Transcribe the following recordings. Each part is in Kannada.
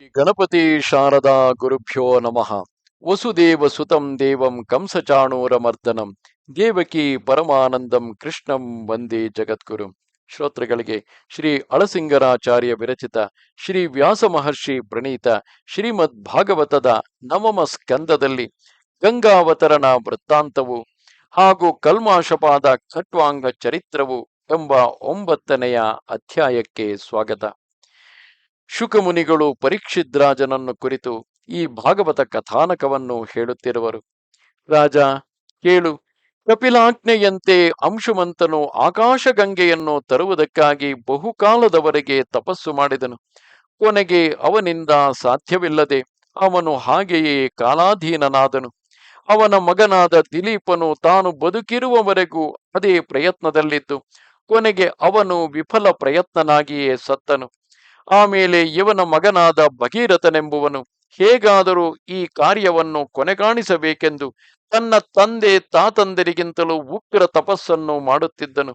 ಗಣಪತಿ ಶಾರದಾ ಗುರುಭ್ಯೋ ನಮಃ. ವಸುದೇವ ಸುತಂ ದೇವಂ ಕಂಸಚಾಣೂರಮರ್ದನಂ ದೇವಕಿ ಪರಮಾನಂದಂ ಕೃಷ್ಣಂ ವಂದೇ ಜಗದ್ಗುರು. ಶ್ರೋತೃಗಳಿಗೆ ಶ್ರೀ ಅಳಸಿಂಗರಾಚಾರ್ಯ ವಿರಚಿತ ಶ್ರೀ ವ್ಯಾಸ ಮಹರ್ಷಿ ಪ್ರಣೀತ ಶ್ರೀಮದ್ ಭಾಗವತದ ನವಮ ಸ್ಕಂದದಲ್ಲಿ ಗಂಗಾವತರಣ ವೃತ್ತಾಂತವು ಹಾಗೂ ಕಲ್ಮಾಶಪಾದ ಖಟ್ವಾಂಗ ಚರಿತ್ರವು ಎಂಬ 9ನೆಯ ಅಧ್ಯಾಯಕ್ಕೆ ಸ್ವಾಗತ. ಶುಕಮುನಿಗಳು ಪರೀಕ್ಷಿದ್ರಾಜನನ್ನು ಕುರಿತು ಈ ಭಾಗವತ ಕಥಾನಕವನ್ನು ಹೇಳುತ್ತಿರುವರು. ರಾಜ, ಕೇಳು. ಕಪಿಲಾಜ್ಞೆಯಂತೆ ಅಂಶುಮಂತನು ಆಕಾಶಗಂಗೆಯನ್ನು ತರುವುದಕ್ಕಾಗಿ ಬಹುಕಾಲದವರೆಗೆ ತಪಸ್ಸು ಮಾಡಿದನು. ಕೊನೆಗೆ ಅವನಿಂದ ಸಾಧ್ಯವಿಲ್ಲದೆ ಅವನು ಹಾಗೆಯೇ ಕಾಲಾಧೀನನಾದನು. ಅವನ ಮಗನಾದ ದಿಲೀಪನು ತಾನು ಬದುಕಿರುವವರೆಗೂ ಅದೇ ಪ್ರಯತ್ನದಲ್ಲಿದ್ದು ಕೊನೆಗೆ ಅವನು ವಿಫಲ ಪ್ರಯತ್ನನಾಗಿಯೇ ಸತ್ತನು. ಆಮೇಲೆ ಇವನ ಮಗನಾದ ಭಗೀರಥನೆಂಬುವನು ಹೇಗಾದರೂ ಈ ಕಾರ್ಯವನ್ನು ಕೊನೆಗಾಣಿಸಬೇಕೆಂದು ತನ್ನ ತಂದೆ ತಾತಂದರಿಗಿಂತಲೂ ಉಗ್ರ ತಪಸ್ಸನ್ನು ಮಾಡುತ್ತಿದ್ದನು.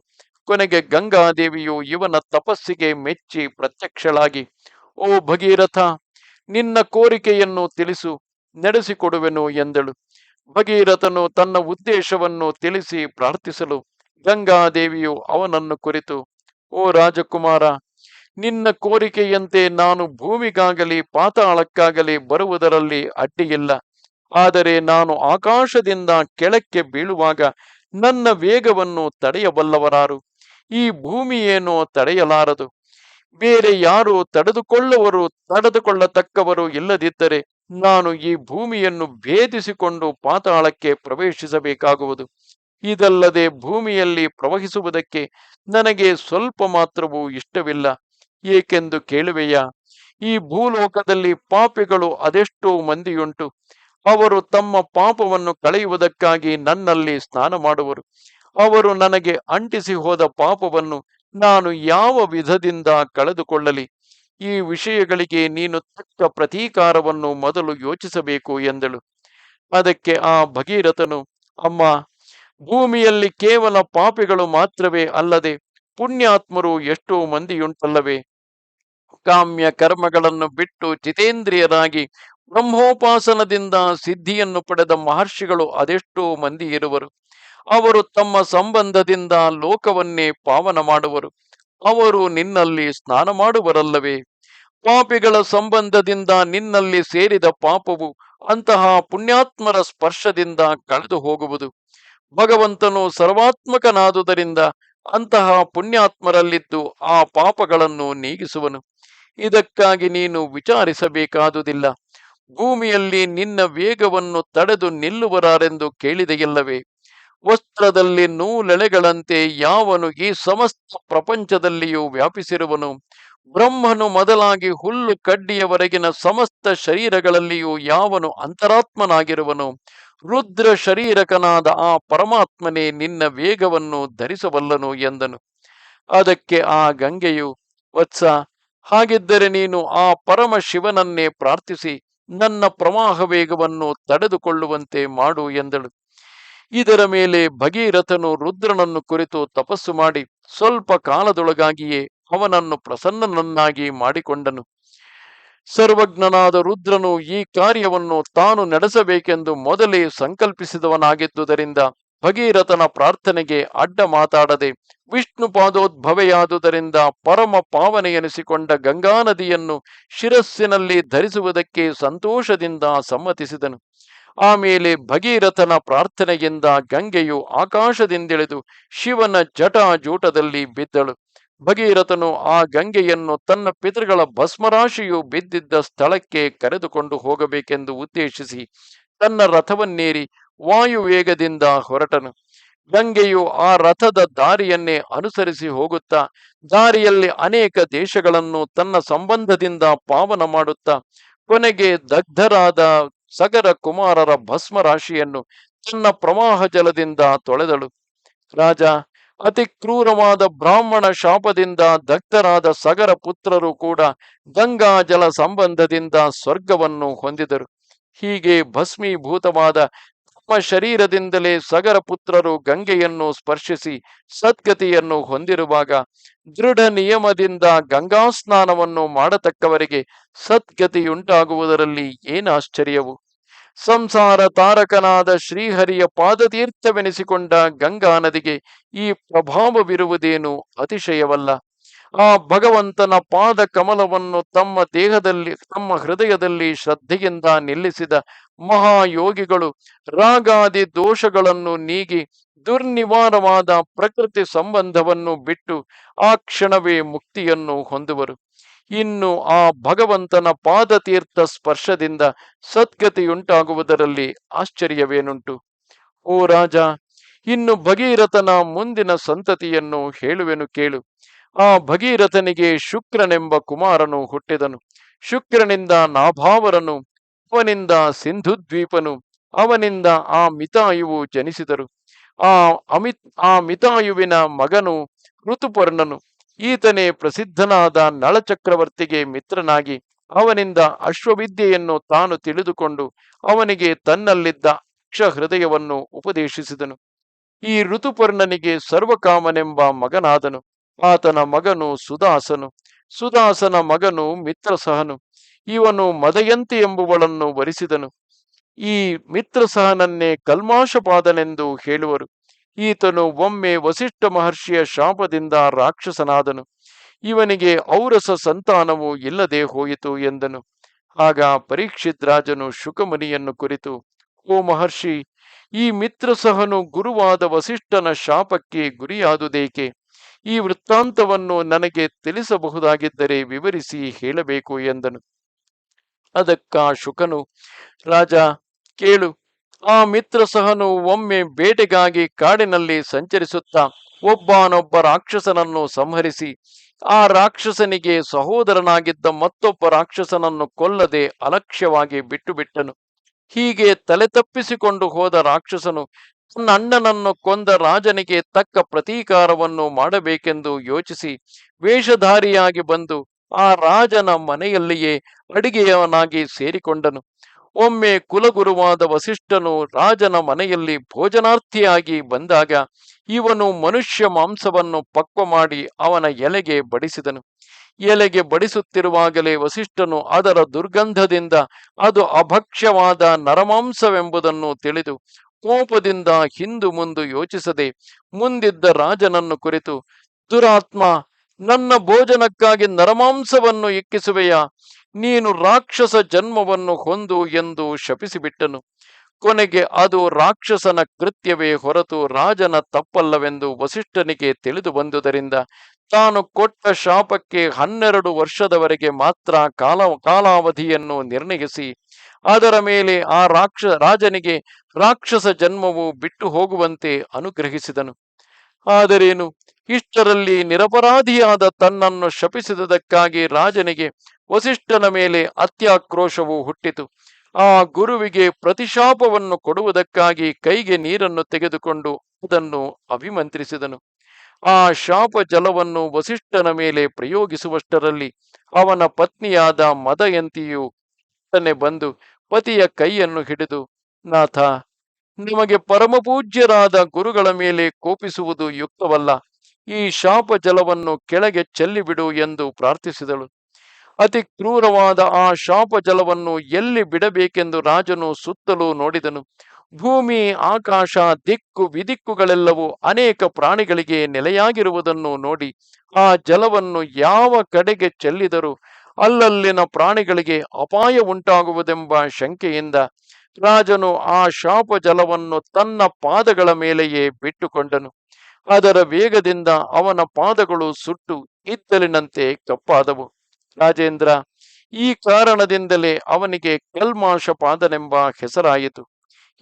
ಕೊನೆಗೆ ಗಂಗಾದೇವಿಯು ಇವನ ತಪಸ್ಸಿಗೆ ಮೆಚ್ಚಿ ಪ್ರತ್ಯಕ್ಷಳಾಗಿ, ಓ ಭಗೀರಥ, ನಿನ್ನ ಕೋರಿಕೆಯನ್ನು ತಿಳಿಸು, ನಡೆಸಿಕೊಡುವೆನು ಎಂದಳು. ಭಗೀರಥನು ತನ್ನ ಉದ್ದೇಶವನ್ನು ತಿಳಿಸಿ ಪ್ರಾರ್ಥಿಸಲು ಗಂಗಾದೇವಿಯು ಅವನನ್ನು ಕುರಿತು, ಓ ರಾಜಕುಮಾರ, ನಿನ್ನ ಕೋರಿಕೆಯಂತೆ ನಾನು ಭೂಮಿಗಾಗಲಿ ಪಾತಾಳಕ್ಕಾಗಲಿ ಬರುವುದರಲ್ಲಿ ಅಡ್ಡಿಯಿಲ್ಲ. ಆದರೆ ನಾನು ಆಕಾಶದಿಂದ ಕೆಳಕ್ಕೆ ಬೀಳುವಾಗ ನನ್ನ ವೇಗವನ್ನು ತಡೆಯಬಲ್ಲವರಾರು? ಈ ಭೂಮಿಯೇನೋ ತಡೆಯಲಾರದು. ಬೇರೆ ಯಾರು ತಡೆದುಕೊಳ್ಳತಕ್ಕವರು ಇಲ್ಲದಿದ್ದರೆ ನಾನು ಈ ಭೂಮಿಯನ್ನು ಭೇದಿಸಿಕೊಂಡು ಪಾತಾಳಕ್ಕೆ ಪ್ರವೇಶಿಸಬೇಕಾಗುವುದು. ಇದಲ್ಲದೆ ಭೂಮಿಯಲ್ಲಿ ಪ್ರವಹಿಸುವುದಕ್ಕೆ ನನಗೆ ಸ್ವಲ್ಪ ಮಾತ್ರವೂ ಇಷ್ಟವಿಲ್ಲ. ಏಕೆಂದು ಕೇಳುವೆಯಾ? ಈ ಭೂಲೋಕದಲ್ಲಿ ಪಾಪಿಗಳು ಅದೆಷ್ಟೋ ಮಂದಿಯುಂಟು. ಅವರು ತಮ್ಮ ಪಾಪವನ್ನು ಕಳೆಯುವುದಕ್ಕಾಗಿ ನನ್ನಲ್ಲಿ ಸ್ನಾನ ಮಾಡುವರು. ಅವರು ನನಗೆ ಅಂಟಿಸಿ ಹೋದ ಪಾಪವನ್ನು ನಾನು ಯಾವ ವಿಧದಿಂದ ಕಳೆದುಕೊಳ್ಳಲಿ? ಈ ವಿಷಯಗಳಿಗೆ ನೀನು ತಕ್ಕ ಪ್ರತೀಕಾರವನ್ನು ಮೊದಲು ಯೋಚಿಸಬೇಕು ಎಂದಳು. ಅದಕ್ಕೆ ಆ ಭಗೀರಥನು, ಅಮ್ಮ, ಭೂಮಿಯಲ್ಲಿ ಕೇವಲ ಪಾಪಿಗಳು ಮಾತ್ರವೇ ಅಲ್ಲದೆ ಪುಣ್ಯಾತ್ಮರು ಎಷ್ಟೋ ಮಂದಿಯುಂಟಲ್ಲವೇ? ಕಾಮ್ಯ ಕರ್ಮಗಳನ್ನು ಬಿಟ್ಟು ಜಿತೇಂದ್ರಿಯರಾಗಿ ಬ್ರಹ್ಮೋಪಾಸನದಿಂದ ಸಿದ್ಧಿಯನ್ನು ಪಡೆದ ಮಹರ್ಷಿಗಳು ಅದೆಷ್ಟೋ ಮಂದಿ ಇರುವರು. ಅವರು ತಮ್ಮ ಸಂಬಂಧದಿಂದ ಲೋಕವನ್ನೇ ಪಾವನ ಮಾಡುವರು. ಅವರು ನಿನ್ನಲ್ಲಿ ಸ್ನಾನ ಮಾಡುವರಲ್ಲವೇ? ಪಾಪಿಗಳ ಸಂಬಂಧದಿಂದ ನಿನ್ನಲ್ಲಿ ಸೇರಿದ ಪಾಪವು ಅಂತಹ ಪುಣ್ಯಾತ್ಮರ ಸ್ಪರ್ಶದಿಂದ ಕಳೆದು ಹೋಗುವುದು. ಭಗವಂತನು ಸರ್ವಾತ್ಮಕನಾದುದರಿಂದ ಅಂತಹ ಪುಣ್ಯಾತ್ಮರಲ್ಲಿದ್ದು ಆ ಪಾಪಗಳನ್ನು ನೀಗಿಸುವನು. ಇದಕ್ಕಾಗಿ ನೀನು ವಿಚಾರಿಸಬೇಕಾದುದಿಲ್ಲ. ಭೂಮಿಯಲ್ಲಿ ನಿನ್ನ ವೇಗವನ್ನು ತಡೆದು ನಿಲ್ಲುವರಾರೆಂದು ಕೇಳಿದೆಯಲ್ಲವೇ? ವಸ್ತ್ರದಲ್ಲಿ ನೂಲೆಳೆಗಳಂತೆ ಯಾವನು ಈ ಸಮಸ್ತ ಪ್ರಪಂಚದಲ್ಲಿಯೂ ವ್ಯಾಪಿಸಿರುವನು? ಬ್ರಹ್ಮನು ಮೊದಲಾಗಿ ಹುಲ್ಲು ಕಡ್ಡಿಯವರೆಗಿನ ಸಮಸ್ತ ಶರೀರಗಳಲ್ಲಿಯೂ ಯಾವನು ಅಂತರಾತ್ಮನಾಗಿರುವನು? ರುದ್ರ ಶರೀರಕನಾದ ಆ ಪರಮಾತ್ಮನೇ ನಿನ್ನ ವೇಗವನ್ನು ಧರಿಸಬಲ್ಲನು ಎಂದನು. ಅದಕ್ಕೆ ಆ ಗಂಗೆಯು, ವತ್ಸ, ಹಾಗಿದ್ದರೆ ನೀನು ಆ ಪರಮ ಶಿವನನ್ನೇ ಪ್ರಾರ್ಥಿಸಿ ನನ್ನ ಪ್ರವಾಹ ವೇಗವನ್ನು ತಡೆದುಕೊಳ್ಳುವಂತೆ ಮಾಡು ಎಂದಳು. ಇದರ ಮೇಲೆ ಭಗೀರಥನು ರುದ್ರನನ್ನು ಕುರಿತು ತಪಸ್ಸು ಮಾಡಿ ಸ್ವಲ್ಪ ಕಾಲದೊಳಗಾಗಿಯೇ ಅವನನ್ನು ಪ್ರಸನ್ನನನ್ನಾಗಿ ಮಾಡಿಕೊಂಡನು. ಸರ್ವಜ್ಞನಾದ ರುದ್ರನು ಈ ಕಾರ್ಯವನ್ನು ತಾನು ನಡೆಸಬೇಕೆಂದು ಮೊದಲೇ ಸಂಕಲ್ಪಿಸಿದವನಾಗಿದ್ದುದರಿಂದ ಭಗೀರಥನ ಪ್ರಾರ್ಥನೆಗೆ ಅಡ್ಡ ಮಾತಾಡದೆ ವಿಷ್ಣು ಪಾದೋದ್ಭವೆಯಾದುದರಿಂದ ಪರಮ ಪಾವನೆಯೆನಿಸಿಕೊಂಡ ಗಂಗಾ ನದಿಯನ್ನು ಶಿರಸ್ಸಿನಲ್ಲಿ ಧರಿಸುವುದಕ್ಕೆ ಸಂತೋಷದಿಂದ ಸಮ್ಮತಿಸಿದನು. ಆಮೇಲೆ ಭಗೀರಥನ ಪ್ರಾರ್ಥನೆಯಿಂದ ಗಂಗೆಯು ಆಕಾಶದಿಂದಿಳಿದು ಶಿವನ ಜಟಾಜೂಟದಲ್ಲಿ ಬಿದ್ದಳು. ಭಗೀರಥನು ಆ ಗಂಗೆಯನ್ನು ತನ್ನ ಪಿತೃಗಳ ಭಸ್ಮರಾಶಿಯು ಬಿದ್ದಿದ್ದ ಸ್ಥಳಕ್ಕೆ ಕರೆದುಕೊಂಡು ಹೋಗಬೇಕೆಂದು ಉದ್ದೇಶಿಸಿ ತನ್ನ ರಥವನ್ನೇರಿ ವಾಯುವೇಗದಿಂದ ಹೊರಟನು. ಗಂಗೆಯು ಆ ರಥದ ದಾರಿಯನ್ನೇ ಅನುಸರಿಸಿ ಹೋಗುತ್ತಾ ದಾರಿಯಲ್ಲಿ ಅನೇಕ ದೇಶಗಳನ್ನು ತನ್ನ ಸಂಬಂಧದಿಂದ ಪಾವನ ಮಾಡುತ್ತಾ ಕೊನೆಗೆ ದಗ್ಧರಾದ ಸಗರ ಕುಮಾರರ ಭಸ್ಮರಾಶಿಯನ್ನು ತನ್ನ ಪ್ರವಾಹ ಜಲದಿಂದ ತೊಳೆದಳು. ರಾಜ, ಅತಿ ಕ್ರೂರವಾದ ಬ್ರಾಹ್ಮಣ ಶಾಪದಿಂದ ದಗ್ಧರಾದ ಸಗರ ಪುತ್ರರು ಕೂಡ ಗಂಗಾ ಜಲ ಸಂಬಂಧದಿಂದ ಸ್ವರ್ಗವನ್ನು ಹೊಂದಿದರು. ಹೀಗೆ ಭಸ್ಮೀಭೂತವಾದ ತಮ್ಮ ಶರೀರದಿಂದಲೇ ಸಗರ ಪುತ್ರರು ಗಂಗೆಯನ್ನು ಸ್ಪರ್ಶಿಸಿ ಸದ್ಗತಿಯನ್ನು ಹೊಂದಿರುವಾಗ ದೃಢ ನಿಯಮದಿಂದ ಗಂಗಾ ಸ್ನಾನವನ್ನು ಮಾಡತಕ್ಕವರಿಗೆ ಸದ್ಗತಿಯುಂಟಾಗುವುದರಲ್ಲಿ ಏನಾಶ್ಚರ್ಯವು? ಸಂಸಾರ ತಾರಕನಾದ ಶ್ರೀಹರಿಯ ಪಾದತೀರ್ಥವೆನಿಸಿಕೊಂಡ ಗಂಗಾ ನದಿಗೆ ಈ ಪ್ರಭಾವವಿರುವುದೇನು ಅತಿಶಯವಲ್ಲ. ಆ ಭಗವಂತನ ಪಾದ ಕಮಲವನ್ನು ತಮ್ಮ ದೇಹದಲ್ಲಿ, ತಮ್ಮ ಹೃದಯದಲ್ಲಿ ಶ್ರದ್ಧೆಯಿಂದ ನಿಲ್ಲಿಸಿದ ಮಹಾಯೋಗಿಗಳು ರಾಗಾದಿ ದೋಷಗಳನ್ನು ನೀಗಿ ದುರ್ನಿವಾರವಾದ ಪ್ರಕೃತಿ ಸಂಬಂಧವನ್ನು ಬಿಟ್ಟು ಆ ಕ್ಷಣವೇ ಮುಕ್ತಿಯನ್ನು ಹೊಂದುವರು. ಇನ್ನು ಆ ಭಗವಂತನ ಪಾದತೀರ್ಥ ಸ್ಪರ್ಶದಿಂದ ಸದ್ಗತಿಯುಂಟಾಗುವುದರಲ್ಲಿ ಆಶ್ಚರ್ಯವೇನುಂಟು? ಓ ರಾಜ, ಇನ್ನು ಭಗೀರಥನ ಮುಂದಿನ ಸಂತತಿಯನ್ನು ಹೇಳುವೆನು ಕೇಳು. ಆ ಭಗೀರಥನಿಗೆ ಶುಕ್ರನೆಂಬ ಕುಮಾರನು ಹುಟ್ಟಿದನು. ಶುಕ್ರನಿಂದ ನಾಭಾವರನು, ಅವನಿಂದ ಸಿಂಧುದ್ವೀಪನು, ಅವನಿಂದ ಆ ಮಿತಾಯುವು ಜನಿಸಿದರು. ಆ ಮಿತಾಯುವಿನ ಮಗನು ಋತುಪರ್ಣನು. ಈತನೇ ಪ್ರಸಿದ್ಧನಾದ ನಳಚಕ್ರವರ್ತಿಗೆ ಮಿತ್ರನಾಗಿ ಅವನಿಂದ ಅಶ್ವವಿದ್ಯೆಯನ್ನು ತಾನು ತಿಳಿದುಕೊಂಡು ಅವನಿಗೆ ತನ್ನಲ್ಲಿದ್ದ ಅಕ್ಷ ಹೃದಯವನ್ನು ಉಪದೇಶಿಸಿದನು. ಈ ಋತುಪರ್ಣನಿಗೆ ಸರ್ವಕಾಮನೆಂಬ ಮಗನಾದನು. ಆತನ ಮಗನು ಸುದಾಸನು. ಸುದಾಸನ ಮಗನು ಮಿತ್ರಸಹನು. ಇವನು ಮದಯಂತಿ ಎಂಬುವಳನ್ನು ವರಿಸಿದನು. ಈ ಮಿತ್ರಸಹನನ್ನೇ ಕಲ್ಮಾಶಪಾದನೆಂದು ಹೇಳುವರು. ಈತನು ಒಮ್ಮೆ ವಸಿಷ್ಠ ಮಹರ್ಷಿಯ ಶಾಪದಿಂದ ರಾಕ್ಷಸನಾದನು. ಇವನಿಗೆ ಔರಸ ಸಂತಾನವು ಇಲ್ಲದೆ ಹೋಯಿತು ಎಂದನು. ಆಗ ಪರೀಕ್ಷಿತ್ ರಾಜನು ಶುಕಮುನಿಯನ್ನು ಕುರಿತು, ಓ ಮಹರ್ಷಿ, ಈ ಮಿತ್ರಸಹನು ಗುರುವಾದ ವಸಿಷ್ಠನ ಶಾಪಕ್ಕೆ ಗುರಿಯಾದುದೇಕೆ? ಈ ವೃತ್ತಾಂತವನ್ನು ನನಗೆ ತಿಳಿಸಬಹುದಾಗಿದ್ದರೆ ವಿವರಿಸಿ ಹೇಳಬೇಕು ಎಂದನು. ಅದಕ್ಕ ಶುಕನು, ರಾಜ ಕೇಳು. ಆ ಮಿತ್ರಸಹನು ಒಮ್ಮೆ ಬೇಟೆಗಾಗಿ ಕಾಡಿನಲ್ಲಿ ಸಂಚರಿಸುತ್ತಾ ಒಬ್ಬನೊಬ್ಬ ರಾಕ್ಷಸನನ್ನು ಸಂಹರಿಸಿ ಆ ರಾಕ್ಷಸನಿಗೆ ಸಹೋದರನಾಗಿದ್ದ ಮತ್ತೊಬ್ಬ ರಾಕ್ಷಸನನ್ನು ಕೊಲ್ಲದೆ ಅಲಕ್ಷ್ಯವಾಗಿ ಬಿಟ್ಟು ಬಿಟ್ಟನು. ಹೀಗೆ ತಲೆ ತಪ್ಪಿಸಿಕೊಂಡು ಹೋದ ರಾಕ್ಷಸನು ತನ್ನ ಅಣ್ಣನನ್ನು ಕೊಂದ ರಾಜನಿಗೆ ತಕ್ಕ ಪ್ರತೀಕಾರವನ್ನು ಮಾಡಬೇಕೆಂದು ಯೋಚಿಸಿ ವೇಷಧಾರಿಯಾಗಿ ಬಂದು ಆ ರಾಜನ ಮನೆಯಲ್ಲಿಯೇ ಅಡಿಗೆಯವನಾಗಿ ಸೇರಿಕೊಂಡನು. ಒಮ್ಮೆ ಕುಲಗುರುವಾದ ವಸಿಷ್ಠನು ರಾಜನ ಮನೆಯಲ್ಲಿ ಭೋಜನಾರ್ಥಿಯಾಗಿ ಬಂದಾಗ ಇವನು ಮನುಷ್ಯ ಮಾಂಸವನ್ನು ಪಕ್ವ ಮಾಡಿ ಅವನ ಎಲೆಗೆ ಬಡಿಸಿದನು. ಎಲೆಗೆ ಬಡಿಸುತ್ತಿರುವಾಗಲೇ ವಸಿಷ್ಠನು ಅದರ ದುರ್ಗಂಧದಿಂದ ಅದು ಅಭಕ್ಷ್ಯವಾದ ನರಮಾಂಸವೆಂಬುದನ್ನು ತಿಳಿದು ಕೋಪದಿಂದ ಹಿಂದು ಮುಂದು ಯೋಚಿಸದೆ ಮುಂದಿದ್ದ ರಾಜನನ್ನು ಕುರಿತು, ದುರಾತ್ಮ, ನನ್ನ ಭೋಜನಕ್ಕಾಗಿ ನರಮಾಂಸವನ್ನು ಇಕ್ಕಿಸುವೆಯಾ? ನೀನು ರಾಕ್ಷಸ ಜನ್ಮವನ್ನು ಹೊಂದು ಎಂದು ಶಪಿಸಿಬಿಟ್ಟನು. ಕೊನೆಗೆ ಅದು ರಾಕ್ಷಸನ ಕೃತ್ಯವೇ ಹೊರತು ರಾಜನ ತಪ್ಪಲ್ಲವೆಂದು ವಸಿಷ್ಠನಿಗೆ ತಿಳಿದು ಬಂದುದರಿಂದ ತಾನು ಕೊಟ್ಟ ಶಾಪಕ್ಕೆ 12 ವರ್ಷದವರೆಗೆ ಮಾತ್ರ ಕಾಲಾವಧಿಯನ್ನು ನಿರ್ಣಯಿಸಿ ಅದರ ಮೇಲೆ ಆ ರಾಜನಿಗೆ ರಾಕ್ಷಸ ಜನ್ಮವು ಬಿಟ್ಟು ಹೋಗುವಂತೆ ಅನುಗ್ರಹಿಸಿದನು. ಆದರೇನು, ಇಷ್ಟರಲ್ಲಿ ನಿರಪರಾಧಿಯಾದ ತನ್ನನ್ನು ಶಪಿಸಿದಕ್ಕಾಗಿ ರಾಜನಿಗೆ ವಸಿಷ್ಠನ ಮೇಲೆ ಅತ್ಯಾಕ್ರೋಶವು ಹುಟ್ಟಿತು. ಆ ಗುರುವಿಗೆ ಪ್ರತಿಶಾಪವನ್ನು ಕೊಡುವುದಕ್ಕಾಗಿ ಕೈಗೆ ನೀರನ್ನು ತೆಗೆದುಕೊಂಡು ಅದನ್ನು ಅಭಿಮಂತ್ರಿಸಿದನು. ಆ ಶಾಪ ಜಲವನ್ನು ವಸಿಷ್ಠನ ಮೇಲೆ ಪ್ರಯೋಗಿಸುವಷ್ಟರಲ್ಲಿ ಅವನ ಪತ್ನಿಯಾದ ಮದಯಂತಿಯು ಬಂದು ಪತಿಯ ಕೈಯನ್ನು ಹಿಡಿದು, ನಾಥ, ನಿಮಗೆ ಪರಮಪೂಜ್ಯರಾದ ಗುರುಗಳ ಮೇಲೆ ಕೋಪಿಸುವುದು ಯುಕ್ತವಲ್ಲ. ಈ ಶಾಪ ಜಲವನ್ನು ಕೆಳಗೆ ಚೆಲ್ಲಿಬಿಡು ಎಂದು ಪ್ರಾರ್ಥಿಸಿದಳು. ಅತಿ ಕ್ರೂರವಾದ ಆ ಶಾಪ ಜಲವನ್ನು ಎಲ್ಲಿ ಬಿಡಬೇಕೆಂದು ರಾಜನು ಸುತ್ತಲೂ ನೋಡಿದನು. ಭೂಮಿ, ಆಕಾಶ, ದಿಕ್ಕು ವಿದಿಕ್ಕುಗಳೆಲ್ಲವೂ ಅನೇಕ ಪ್ರಾಣಿಗಳಿಗೆ ನೆಲೆಯಾಗಿರುವುದನ್ನು ನೋಡಿ ಆ ಜಲವನ್ನು ಯಾವ ಕಡೆಗೆ ಚೆಲ್ಲಿದರೂ ಅಲ್ಲಲ್ಲಿನ ಪ್ರಾಣಿಗಳಿಗೆ ಅಪಾಯ ಉಂಟಾಗುವುದೆಂಬ ಶಂಕೆಯಿಂದ ರಾಜನು ಆ ಶಾಪ ಜಲವನ್ನು ತನ್ನ ಪಾದಗಳ ಮೇಲೆಯೇ ಬಿಟ್ಟುಕೊಂಡನು. ಅದರ ವೇಗದಿಂದ ಅವನ ಪಾದಗಳು ಸುಟ್ಟು ಇದ್ದಲಿನಂತೆ ಕಪ್ಪಾದವು. ರಾಜೇಂದ್ರ, ಈ ಕಾರಣದಿಂದಲೇ ಅವನಿಗೆ ಕಲ್ಮಾಶಪಾದನೆಂಬ ಹೆಸರಾಯಿತು.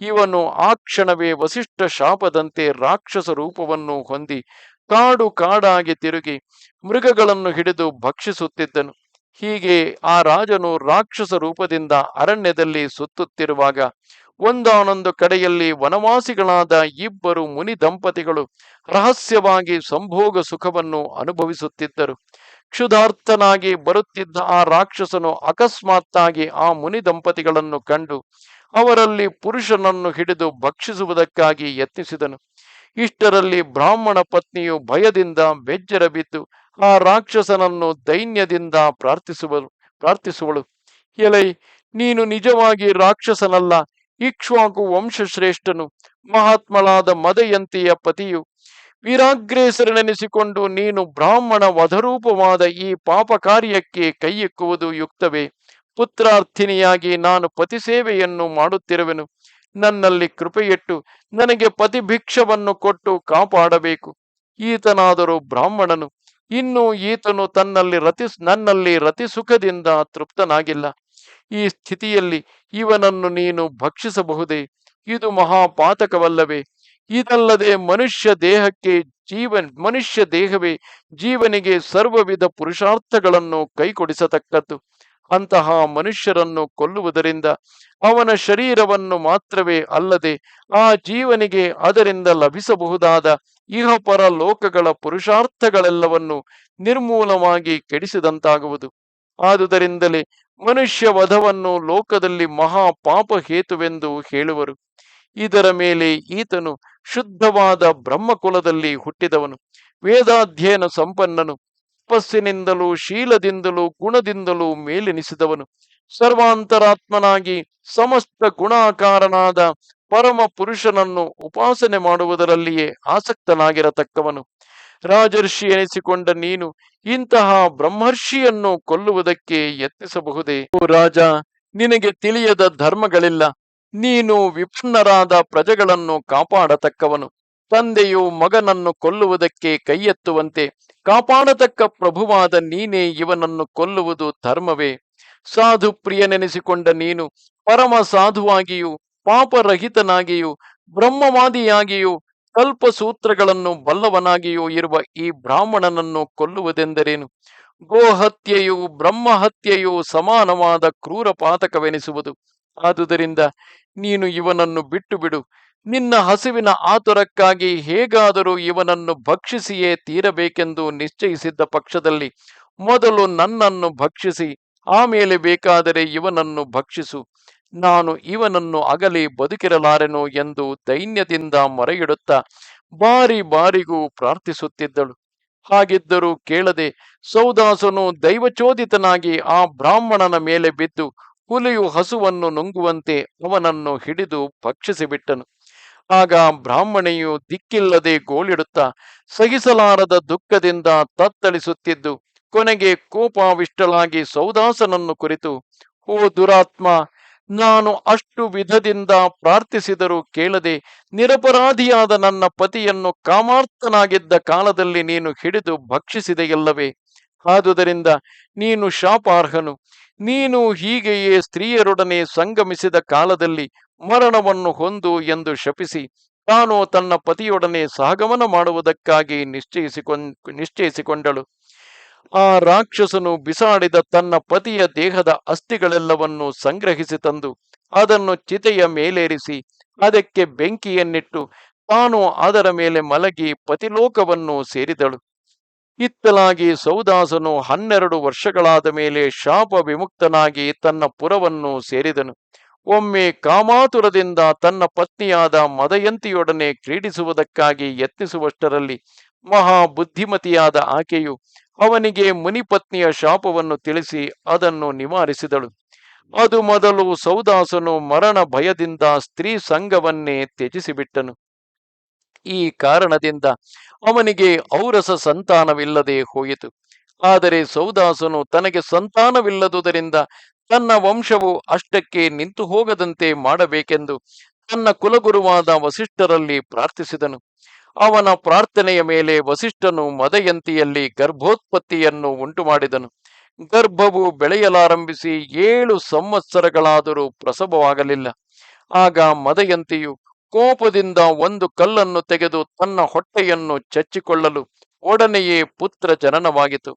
ಇವನು ಆ ಕ್ಷಣವೇ ವಸಿಷ್ಠ ಶಾಪದಂತೆ ರಾಕ್ಷಸ ರೂಪವನ್ನು ಹೊಂದಿ ಕಾಡು ಕಾಡಾಗಿ ತಿರುಗಿ ಮೃಗಗಳನ್ನು ಹಿಡಿದು ಭಕ್ಷಿಸುತ್ತಿದ್ದನು. ಹೀಗೆ ಆ ರಾಜನು ರಾಕ್ಷಸ ರೂಪದಿಂದ ಅರಣ್ಯದಲ್ಲಿ ಸುತ್ತುತ್ತಿರುವಾಗ ಒಂದಾನೊಂದು ಕಡೆಯಲ್ಲಿ ವನವಾಸಿಗಳಾದ ಇಬ್ಬರು ಮುನಿ ದಂಪತಿಗಳು ರಹಸ್ಯವಾಗಿ ಸಂಭೋಗ ಸುಖವನ್ನು ಅನುಭವಿಸುತ್ತಿದ್ದರು. ಕ್ಷುಧಾರ್ಥನಾಗಿ ಬರುತ್ತಿದ್ದ ಆ ರಾಕ್ಷಸನು ಅಕಸ್ಮಾತ್ತಾಗಿ ಆ ಮುನಿ ದಂಪತಿಗಳನ್ನು ಕಂಡು ಅವರಲ್ಲಿ ಪುರುಷನನ್ನು ಹಿಡಿದು ಭಕ್ಷಿಸುವುದಕ್ಕಾಗಿ ಯತ್ನಿಸಿದನು. ಇಷ್ಟರಲ್ಲಿ ಬ್ರಾಹ್ಮಣ ಪತ್ನಿಯು ಭಯದಿಂದ ಬೆಜ್ಜರ ಬಿದ್ದು ಆ ರಾಕ್ಷಸನನ್ನು ದೈನ್ಯದಿಂದ ಪ್ರಾರ್ಥಿಸುವಳು. ಎಲೈ, ನೀನು ನಿಜವಾಗಿ ರಾಕ್ಷಸನಲ್ಲ, ಇಕ್ಷ್ವಾಕು ವಂಶಶ್ರೇಷ್ಠನು, ಮಹಾತ್ಮಳಾದ ಮದಯಂತಿಯ ಪತಿಯು. ವೀರಾಗ್ರೇಸರನೆನಿಸಿಕೊಂಡು ನೀನು ಬ್ರಾಹ್ಮಣ ವಧರೂಪವಾದ ಈ ಪಾಪ ಕಾರ್ಯಕ್ಕೆ ಕೈಯಿಕ್ಕುವುದು ಯುಕ್ತವೇ? ಪುತ್ರಾರ್ಥಿನಿಯಾಗಿ ನಾನು ಪತಿ ಸೇವೆಯನ್ನು ಮಾಡುತ್ತಿರುವೆನು. ನನ್ನಲ್ಲಿ ಕೃಪೆಯಿಟ್ಟು ನನಗೆ ಪತಿಭಿಕ್ಷವನ್ನು ಕೊಟ್ಟು ಕಾಪಾಡಬೇಕು. ಈತನಾದರೂ ಬ್ರಾಹ್ಮಣನು, ಇನ್ನು ಈತನು ನನ್ನಲ್ಲಿ ರತಿ ಸುಖದಿಂದ ತೃಪ್ತನಾಗಿಲ್ಲ. ಈ ಸ್ಥಿತಿಯಲ್ಲಿ ಇವನನ್ನು ನೀನು ಭಕ್ಷಿಸಬಹುದೇ? ಇದು ಮಹಾಪಾತಕವಲ್ಲವೇ? ಇದಲ್ಲದೆ ಮನುಷ್ಯ ದೇಹವೇ ಜೀವನಿಗೆ ಸರ್ವವಿಧ ಪುರುಷಾರ್ಥಗಳನ್ನು ಕೈಕೊಡಿಸತಕ್ಕದ್ದು. ಅಂತಹ ಮನುಷ್ಯರನ್ನು ಕೊಲ್ಲುವುದರಿಂದ ಅವನ ಶರೀರವನ್ನು ಮಾತ್ರವೇ ಅಲ್ಲದೆ ಆ ಜೀವನಿಗೆ ಅದರಿಂದ ಲಭಿಸಬಹುದಾದ ಇಹಪರ ಲೋಕಗಳ ಪುರುಷಾರ್ಥಗಳೆಲ್ಲವನ್ನು ನಿರ್ಮೂಲವಾಗಿ ಕೆಡಿಸಿದಂತಾಗುವುದು. ಆದುದರಿಂದಲೇ ಮನುಷ್ಯ ವಧವನ್ನು ಲೋಕದಲ್ಲಿ ಮಹಾಪಾಪ ಹೇತುವೆಂದು ಹೇಳುವರು. ಇದರ ಮೇಲೆ ಈತನು ಶುದ್ಧವಾದ ಬ್ರಹ್ಮಕುಲದಲ್ಲಿ ಹುಟ್ಟಿದವನು, ವೇದಾಧ್ಯಯನ ಸಂಪನ್ನನು, ತಪಸ್ಸಿನಿಂದಲೂ ಶೀಲದಿಂದಲೂ ಗುಣದಿಂದಲೂ ಮೇಲೆನಿಸಿದವನು, ಸರ್ವಾಂತರಾತ್ಮನಾಗಿ ಸಮಸ್ತ ಗುಣಾಕಾರನಾದ ಪರಮ ಪುರುಷನನ್ನು ಉಪಾಸನೆ ಮಾಡುವುದರಲ್ಲಿಯೇ ಆಸಕ್ತನಾಗಿರತಕ್ಕವನು. ರಾಜರ್ಷಿ ಎನಿಸಿಕೊಂಡ ನೀನು ಇಂತಹ ಬ್ರಹ್ಮರ್ಷಿಯನ್ನು ಕೊಲ್ಲುವುದಕ್ಕೆ ಯತ್ನಿಸಬಹುದೇ? ಓ ರಾಜ, ನಿನಗೆ ತಿಳಿಯದ ಧರ್ಮಗಳಿಲ್ಲ. ನೀನು ವಿಪನ್ನರಾದ ಪ್ರಜೆಗಳನ್ನು ಕಾಪಾಡತಕ್ಕವನು. ತಂದೆಯು ಮಗನನ್ನು ಕೊಲ್ಲುವುದಕ್ಕೆ ಕೈಯೆತ್ತುವಂತೆ ಕಾಪಾಡತಕ್ಕ ಪ್ರಭುವಾದ ನೀನೇ ಇವನನ್ನು ಕೊಲ್ಲುವುದು ಧರ್ಮವೇ? ಸಾಧು ಪ್ರಿಯನೆನಿಸಿಕೊಂಡ ನೀನು ಪರಮ ಸಾಧುವಾಗಿಯೂ ಪಾಪರಹಿತನಾಗಿಯೂ ಬ್ರಹ್ಮವಾದಿಯಾಗಿಯೂ ಕಲ್ಪಸೂತ್ರಗಳನ್ನು ಬಲ್ಲವನಾಗಿಯೂ ಇರುವ ಈ ಬ್ರಾಹ್ಮಣನನ್ನು ಕೊಲ್ಲುವುದೆಂದರೇನು? ಗೋಹತ್ಯೆಯು ಬ್ರಹ್ಮಹತ್ಯೆಯು ಸಮಾನವಾದ ಕ್ರೂರ ಪಾತಕವೆನಿಸುವುದು. ಆದುದರಿಂದ ನೀನು ಇವನನ್ನು ಬಿಟ್ಟು ಬಿಡು. ನಿನ್ನ ಹಸಿವಿನ ಆತುರಕ್ಕಾಗಿ ಹೇಗಾದರೂ ಇವನನ್ನು ಭಕ್ಷಿಸಿಯೇ ತೀರಬೇಕೆಂದು ನಿಶ್ಚಯಿಸಿದ್ದ ಪಕ್ಷದಲ್ಲಿ ಮೊದಲು ನನ್ನನ್ನು ಭಕ್ಷಿಸಿ ಆಮೇಲೆ ಬೇಕಾದರೆ ಇವನನ್ನು ಭಕ್ಷಿಸು. ನಾನು ಇವನನ್ನು ಅಗಲಿ ಬದುಕಿರಲಾರೆನೋ ಎಂದು ದೈನ್ಯದಿಂದ ಮೊರೆಯಿಡುತ್ತಾ ಬಾರಿ ಬಾರಿಗೂ ಪ್ರಾರ್ಥಿಸುತ್ತಿದ್ದಳು. ಹಾಗಿದ್ದರೂ ಕೇಳದೆ ಸೌದಾಸನು ದೈವಚೋದಿತನಾಗಿ ಆ ಬ್ರಾಹ್ಮಣನ ಮೇಲೆ ಬಿದ್ದು ಹುಲಿಯು ಹಸುವನ್ನು ನುಂಗುವಂತೆ ಅವನನ್ನು ಹಿಡಿದು ಭಕ್ಷಿಸಿಬಿಟ್ಟನು. ಆಗ ಬ್ರಾಹ್ಮಣೆಯು ದಿಕ್ಕಿಲ್ಲದೆ ಗೋಳಿಡುತ್ತಾ ಸಹಿಸಲಾರದ ದುಃಖದಿಂದ ತತ್ತಳಿಸುತ್ತಿದ್ದು ಕೊನೆಗೆ ಕೋಪಾವಿಷ್ಟಳಾಗಿ ಸೌದಾಸನನ್ನು ಕುರಿತು, ಓ ದುರಾತ್ಮ, ನಾನು ಅಷ್ಟು ವಿಧದಿಂದ ಪ್ರಾರ್ಥಿಸಿದರೂ ಕೇಳದೆ ನಿರಪರಾಧಿಯಾದ ನನ್ನ ಪತಿಯನ್ನು ಕಾಮಾರ್ಥನಾಗಿದ್ದ ಕಾಲದಲ್ಲಿ ನೀನು ಹಿಡಿದು ಭಕ್ಷಿಸಿದೆಯಲ್ಲವೇ? ಆದುದರಿಂದ ನೀನು ಶಾಪಾರ್ಹನು. ನೀನು ಹೀಗೆಯೇ ಸ್ತ್ರೀಯರೊಡನೆ ಸಂಗಮಿಸಿದ ಕಾಲದಲ್ಲಿ ಮರಣವನ್ನು ಹೊಂದು ಎಂದು ಶಪಿಸಿ ತಾನು ತನ್ನ ಪತಿಯೊಡನೆ ಸಹಗಮನ ಮಾಡುವುದಕ್ಕಾಗಿ ನಿಶ್ಚಯಿಸಿಕೊಂಡಳು. ಆ ರಾಕ್ಷಸನು ಬಿಸಾಡಿದ ತನ್ನ ಪತಿಯ ದೇಹದ ಅಸ್ಥಿಗಳೆಲ್ಲವನ್ನು ಸಂಗ್ರಹಿಸಿ ತಂದು ಅದನ್ನು ಚಿತೆಯ ಮೇಲೇರಿಸಿ ಅದಕ್ಕೆ ಬೆಂಕಿಯನ್ನಿಟ್ಟು ತಾನು ಅದರ ಮೇಲೆ ಮಲಗಿ ಪತಿಲೋಕವನ್ನು ಸೇರಿದಳು. ಇತ್ತಲಾಗಿ ಸೌದಾಸನು 12 ವರ್ಷಗಳಾದ ಮೇಲೆ ಶಾಪ ವಿಮುಕ್ತನಾಗಿ ತನ್ನ ಪುರವನ್ನು ಸೇರಿದನು. ಒಮ್ಮೆ ಕಾಮಾತುರದಿಂದ ತನ್ನ ಪತ್ನಿಯಾದ ಮದಯಂತಿಯೊಡನೆ ಕ್ರೀಡಿಸುವುದಕ್ಕಾಗಿ ಯತ್ನಿಸುವಷ್ಟರಲ್ಲಿ ಮಹಾ ಬುದ್ಧಿಮತಿಯಾದ ಆಕೆಯು ಅವನಿಗೆ ಮುನಿಪತ್ನಿಯ ಶಾಪವನ್ನು ತಿಳಿಸಿ ಅದನ್ನು ನಿವಾರಿಸಿದಳು. ಅದು ಮೊದಲು ಸೌದಾಸನು ಮರಣ ಭಯದಿಂದ ಸ್ತ್ರೀ ಸಂಘವನ್ನೇ ತ್ಯಜಿಸಿಬಿಟ್ಟನು. ಈ ಕಾರಣದಿಂದ ಅವನಿಗೆ ಔರಸ ಸಂತಾನವಿಲ್ಲದೆ ಹೋಯಿತು. ಆದರೆ ಸೌದಾಸನು ತನಗೆ ಸಂತಾನವಿಲ್ಲದುದರಿಂದ ತನ್ನ ವಂಶವು ಅಷ್ಟಕ್ಕೆ ನಿಂತು ಹೋಗದಂತೆ ಮಾಡಬೇಕೆಂದು ತನ್ನ ಕುಲಗುರುವಾದ ವಸಿಷ್ಠರಲ್ಲಿ ಪ್ರಾರ್ಥಿಸಿದನು. ಅವನ ಪ್ರಾರ್ಥನೆಯ ಮೇಲೆ ವಸಿಷ್ಠನು ಮದಯಂತಿಯಲ್ಲಿ ಗರ್ಭೋತ್ಪತ್ತಿಯನ್ನು ಉಂಟುಮಾಡಿದನು. ಗರ್ಭವು ಬೆಳೆಯಲಾರಂಭಿಸಿ 7 ಸಂವತ್ಸರಗಳಾದರೂ ಪ್ರಸವವಾಗಲಿಲ್ಲ. ಆಗ ಮದಯಂತಿಯು ಕೋಪದಿಂದ ಒಂದು ಕಲ್ಲನ್ನು ತೆಗೆದು ತನ್ನ ಹೊಟ್ಟೆಯನ್ನು ಚಚ್ಚಿಕೊಳ್ಳಲು ಒಡನೆಯೇ ಪುತ್ರ ಜನನವಾಗಿತು.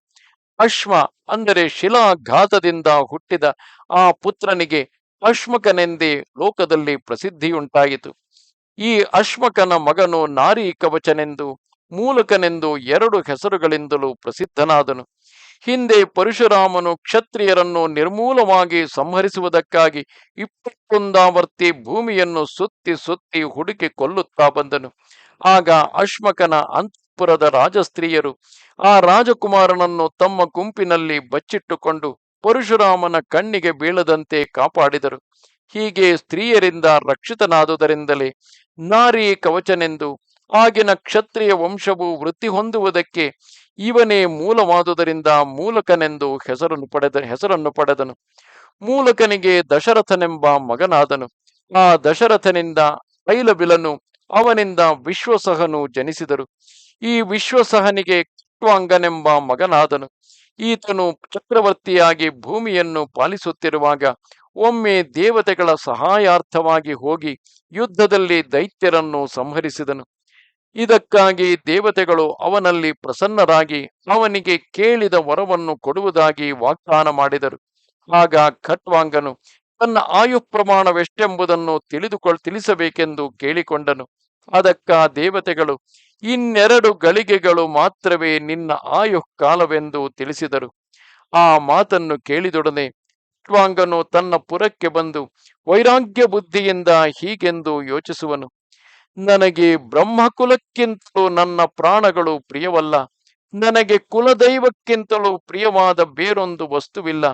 ಅಶ್ವ ಅಂದರೆ ಶಿಲಾಘಾತದಿಂದ ಹುಟ್ಟಿದ ಆ ಪುತ್ರನಿಗೆ ಅಶ್ಮಕನೆಂದೇ ಲೋಕದಲ್ಲಿ ಪ್ರಸಿದ್ಧಿಯುಂಟಾಯಿತು. ಈ ಅಶ್ಮಕನ ಮಗನು ನಾರಿ ಕವಚನೆಂದು, ಮೂಲಕನೆಂದು ಎರಡು ಹೆಸರುಗಳಿಂದಲೂ ಪ್ರಸಿದ್ಧನಾದನು. ಹಿಂದೆ ಪರಶುರಾಮನು ಕ್ಷತ್ರಿಯರನ್ನು ನಿರ್ಮೂಲವಾಗಿ ಸಂಹರಿಸುವುದಕ್ಕಾಗಿ 21 ಭೂಮಿಯನ್ನು ಸುತ್ತಿ ಸುತ್ತಿ ಹುಡುಕಿ ಕೊಲ್ಲುತ್ತಾ ಬಂದನು. ಆಗ ಅಶ್ಮಕನ ಅಂತಃಪುರದ ರಾಜಸ್ತ್ರೀಯರು ಆ ರಾಜಕುಮಾರನನ್ನು ತಮ್ಮ ಗುಂಪಿನಲ್ಲಿ ಬಚ್ಚಿಟ್ಟುಕೊಂಡು ಪರಶುರಾಮನ ಕಣ್ಣಿಗೆ ಬೀಳದಂತೆ ಕಾಪಾಡಿದರು. ಹೀಗೆ ಸ್ತ್ರೀಯರಿಂದ ರಕ್ಷಿತನಾದುದರಿಂದಲೇ ನಾರಿ ಕವಚನೆಂದು, ಆಗಿನ ಕ್ಷತ್ರಿಯ ವಂಶವು ವೃತ್ತಿ ಹೊಂದುವುದಕ್ಕೆ ಇವನೇ ಮೂಲವಾದುದರಿಂದ ಮೂಲಕನೆಂದು ಹೆಸರನ್ನು ಪಡೆದನು. ಮೂಲಕನಿಗೆ ದಶರಥನೆಂಬ ಮಗನಾದನು. ಆ ದಶರಥನಿಂದ ಐಲಬಿಲನು, ಅವನಿಂದ ವಿಶ್ವಸಹನು ಜನಿಸಿದರು. ಈ ವಿಶ್ವಸಹನಿಗೆ ಖಟ್ವಾಂಗನೆಂಬ ಮಗನಾದನು. ಈತನು ಚಕ್ರವರ್ತಿಯಾಗಿ ಭೂಮಿಯನ್ನು ಪಾಲಿಸುತ್ತಿರುವಾಗ ಒಮ್ಮೆ ದೇವತೆಗಳ ಸಹಾಯಾರ್ಥವಾಗಿ ಹೋಗಿ ಯುದ್ಧದಲ್ಲಿ ದೈತ್ಯರನ್ನು ಸಂಹರಿಸಿದನು. ಇದಕ್ಕಾಗಿ ದೇವತೆಗಳು ಅವನಲ್ಲಿ ಪ್ರಸನ್ನರಾಗಿ ಅವನಿಗೆ ಕೇಳಿದ ವರವನ್ನು ಕೊಡುವುದಾಗಿ ವಾಗ್ದಾನ ಮಾಡಿದರು. ಆಗ ಖಟ್ವಾಂಗನು ತನ್ನ ಆಯುಪ್ರಮಾಣವೆಷ್ಟೆಂಬುದನ್ನು ತಿಳಿಸಬೇಕೆಂದು ಕೇಳಿಕೊಂಡನು. ಅದಕ್ಕ ದೇವತೆಗಳು, 2 ಗಳಿಗೆಗಳು ಮಾತ್ರವೇ ನಿನ್ನ ಆಯುಃಕಾಲವೆಂದು ತಿಳಿಸಿದರು. ಆ ಮಾತನ್ನು ಕೇಳಿದೊಡನೆ ಖಟ್ವಾಂಗನು ತನ್ನ ಪುರಕ್ಕೆ ಬಂದು ವೈರಾಗ್ಯ ಬುದ್ಧಿಯಿಂದ ಹೀಗೆಂದು ಯೋಚಿಸುವನು: ನನಗೆ ಬ್ರಹ್ಮಕುಲಕ್ಕಿಂತಲೂ ನನ್ನ ಪ್ರಾಣಗಳು ಪ್ರಿಯವಲ್ಲ. ನನಗೆ ಕುಲದೈವಕ್ಕಿಂತಲೂ ಪ್ರಿಯವಾದ ಬೇರೊಂದು ವಸ್ತುವಿಲ್ಲ.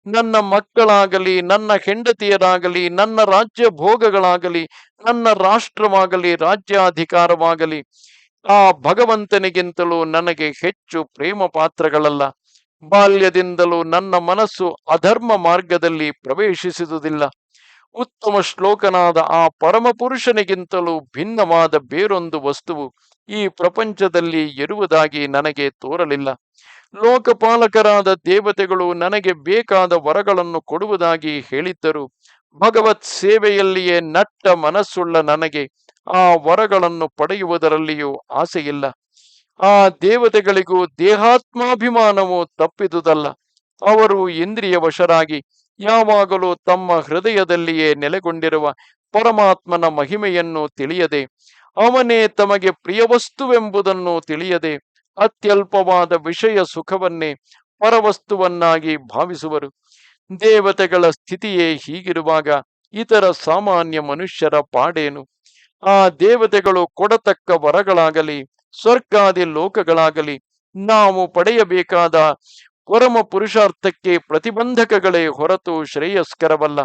ನನ್ನ ಮಕ್ಕಳಾಗಲಿ, ನನ್ನ ಹೆಂಡತಿಯರಾಗಲಿ, ನನ್ನ ರಾಜ್ಯ ಭೋಗಗಳಾಗಲಿ, ನನ್ನ ರಾಷ್ಟ್ರವಾಗಲಿ, ರಾಜ್ಯಾಧಿಕಾರವಾಗಲಿ ಆ ಭಗವಂತನಿಗಿಂತಲೂ ನನಗೆ ಹೆಚ್ಚು ಪ್ರೇಮ ಪಾತ್ರಗಳಲ್ಲ. ಬಾಲ್ಯದಿಂದಲೂ ನನ್ನ ಮನಸ್ಸು ಅಧರ್ಮ ಮಾರ್ಗದಲ್ಲಿ ಪ್ರವೇಶಿಸುವುದಿಲ್ಲ. ಉತ್ತಮ ಶ್ಲೋಕನಾದ ಆ ಪರಮಪುರುಷನಿಗಿಂತಲೂ ಭಿನ್ನವಾದ ಬೇರೊಂದು ವಸ್ತುವು ಈ ಪ್ರಪಂಚದಲ್ಲಿ ಇರುವುದಾಗಿ ನನಗೆ ತೋರಲಿಲ್ಲ. ಲೋಕಪಾಲಕರಾದ ದೇವತೆಗಳು ನನಗೆ ಬೇಕಾದ ವರಗಳನ್ನು ಕೊಡುವುದಾಗಿ ಹೇಳಿದ್ದರು. ಭಗವತ್ ಸೇವೆಯಲ್ಲಿಯೇ ನಟ್ಟ ಮನಸ್ಸುಳ್ಳ ನನಗೆ ಆ ವರಗಳನ್ನು ಪಡೆಯುವುದರಲ್ಲಿಯೂ ಆಸೆಯಿಲ್ಲ. ಆ ದೇವತೆಗಳಿಗೂ ದೇಹಾತ್ಮಾಭಿಮಾನವು ತಪ್ಪಿದುದಲ್ಲ. ಅವರು ಇಂದ್ರಿಯ ವಶರಾಗಿ ಯಾವಾಗಲೂ ತಮ್ಮ ಹೃದಯದಲ್ಲಿಯೇ ನೆಲೆಗೊಂಡಿರುವ ಪರಮಾತ್ಮನ ಮಹಿಮೆಯನ್ನು ತಿಳಿಯದೆ, ಅವನೇ ತಮಗೆ ಪ್ರಿಯವಸ್ತುವೆಂಬುದನ್ನು ತಿಳಿಯದೆ, ಅತ್ಯಲ್ಪವಾದ ವಿಷಯ ಸುಖವನ್ನೇ ಪರವಸ್ತುವನ್ನಾಗಿ ಭಾವಿಸುವರು. ದೇವತೆಗಳ ಸ್ಥಿತಿಯೇ ಹೀಗಿರುವಾಗ ಇತರ ಸಾಮಾನ್ಯ ಮನುಷ್ಯರ ಪಾಡೇನು? ಆ ದೇವತೆಗಳು ಕೊಡತಕ್ಕ ವರಗಳಾಗಲಿ, ಸ್ವರ್ಗಾದಿ ಲೋಕಗಳಾಗಲಿ ನಾವು ಪಡೆಯಬೇಕಾದ ಪರಮ ಪುರುಷಾರ್ಥಕ್ಕೆ ಪ್ರತಿಬಂಧಕಗಳೇ ಹೊರತು ಶ್ರೇಯಸ್ಕರವಲ್ಲ.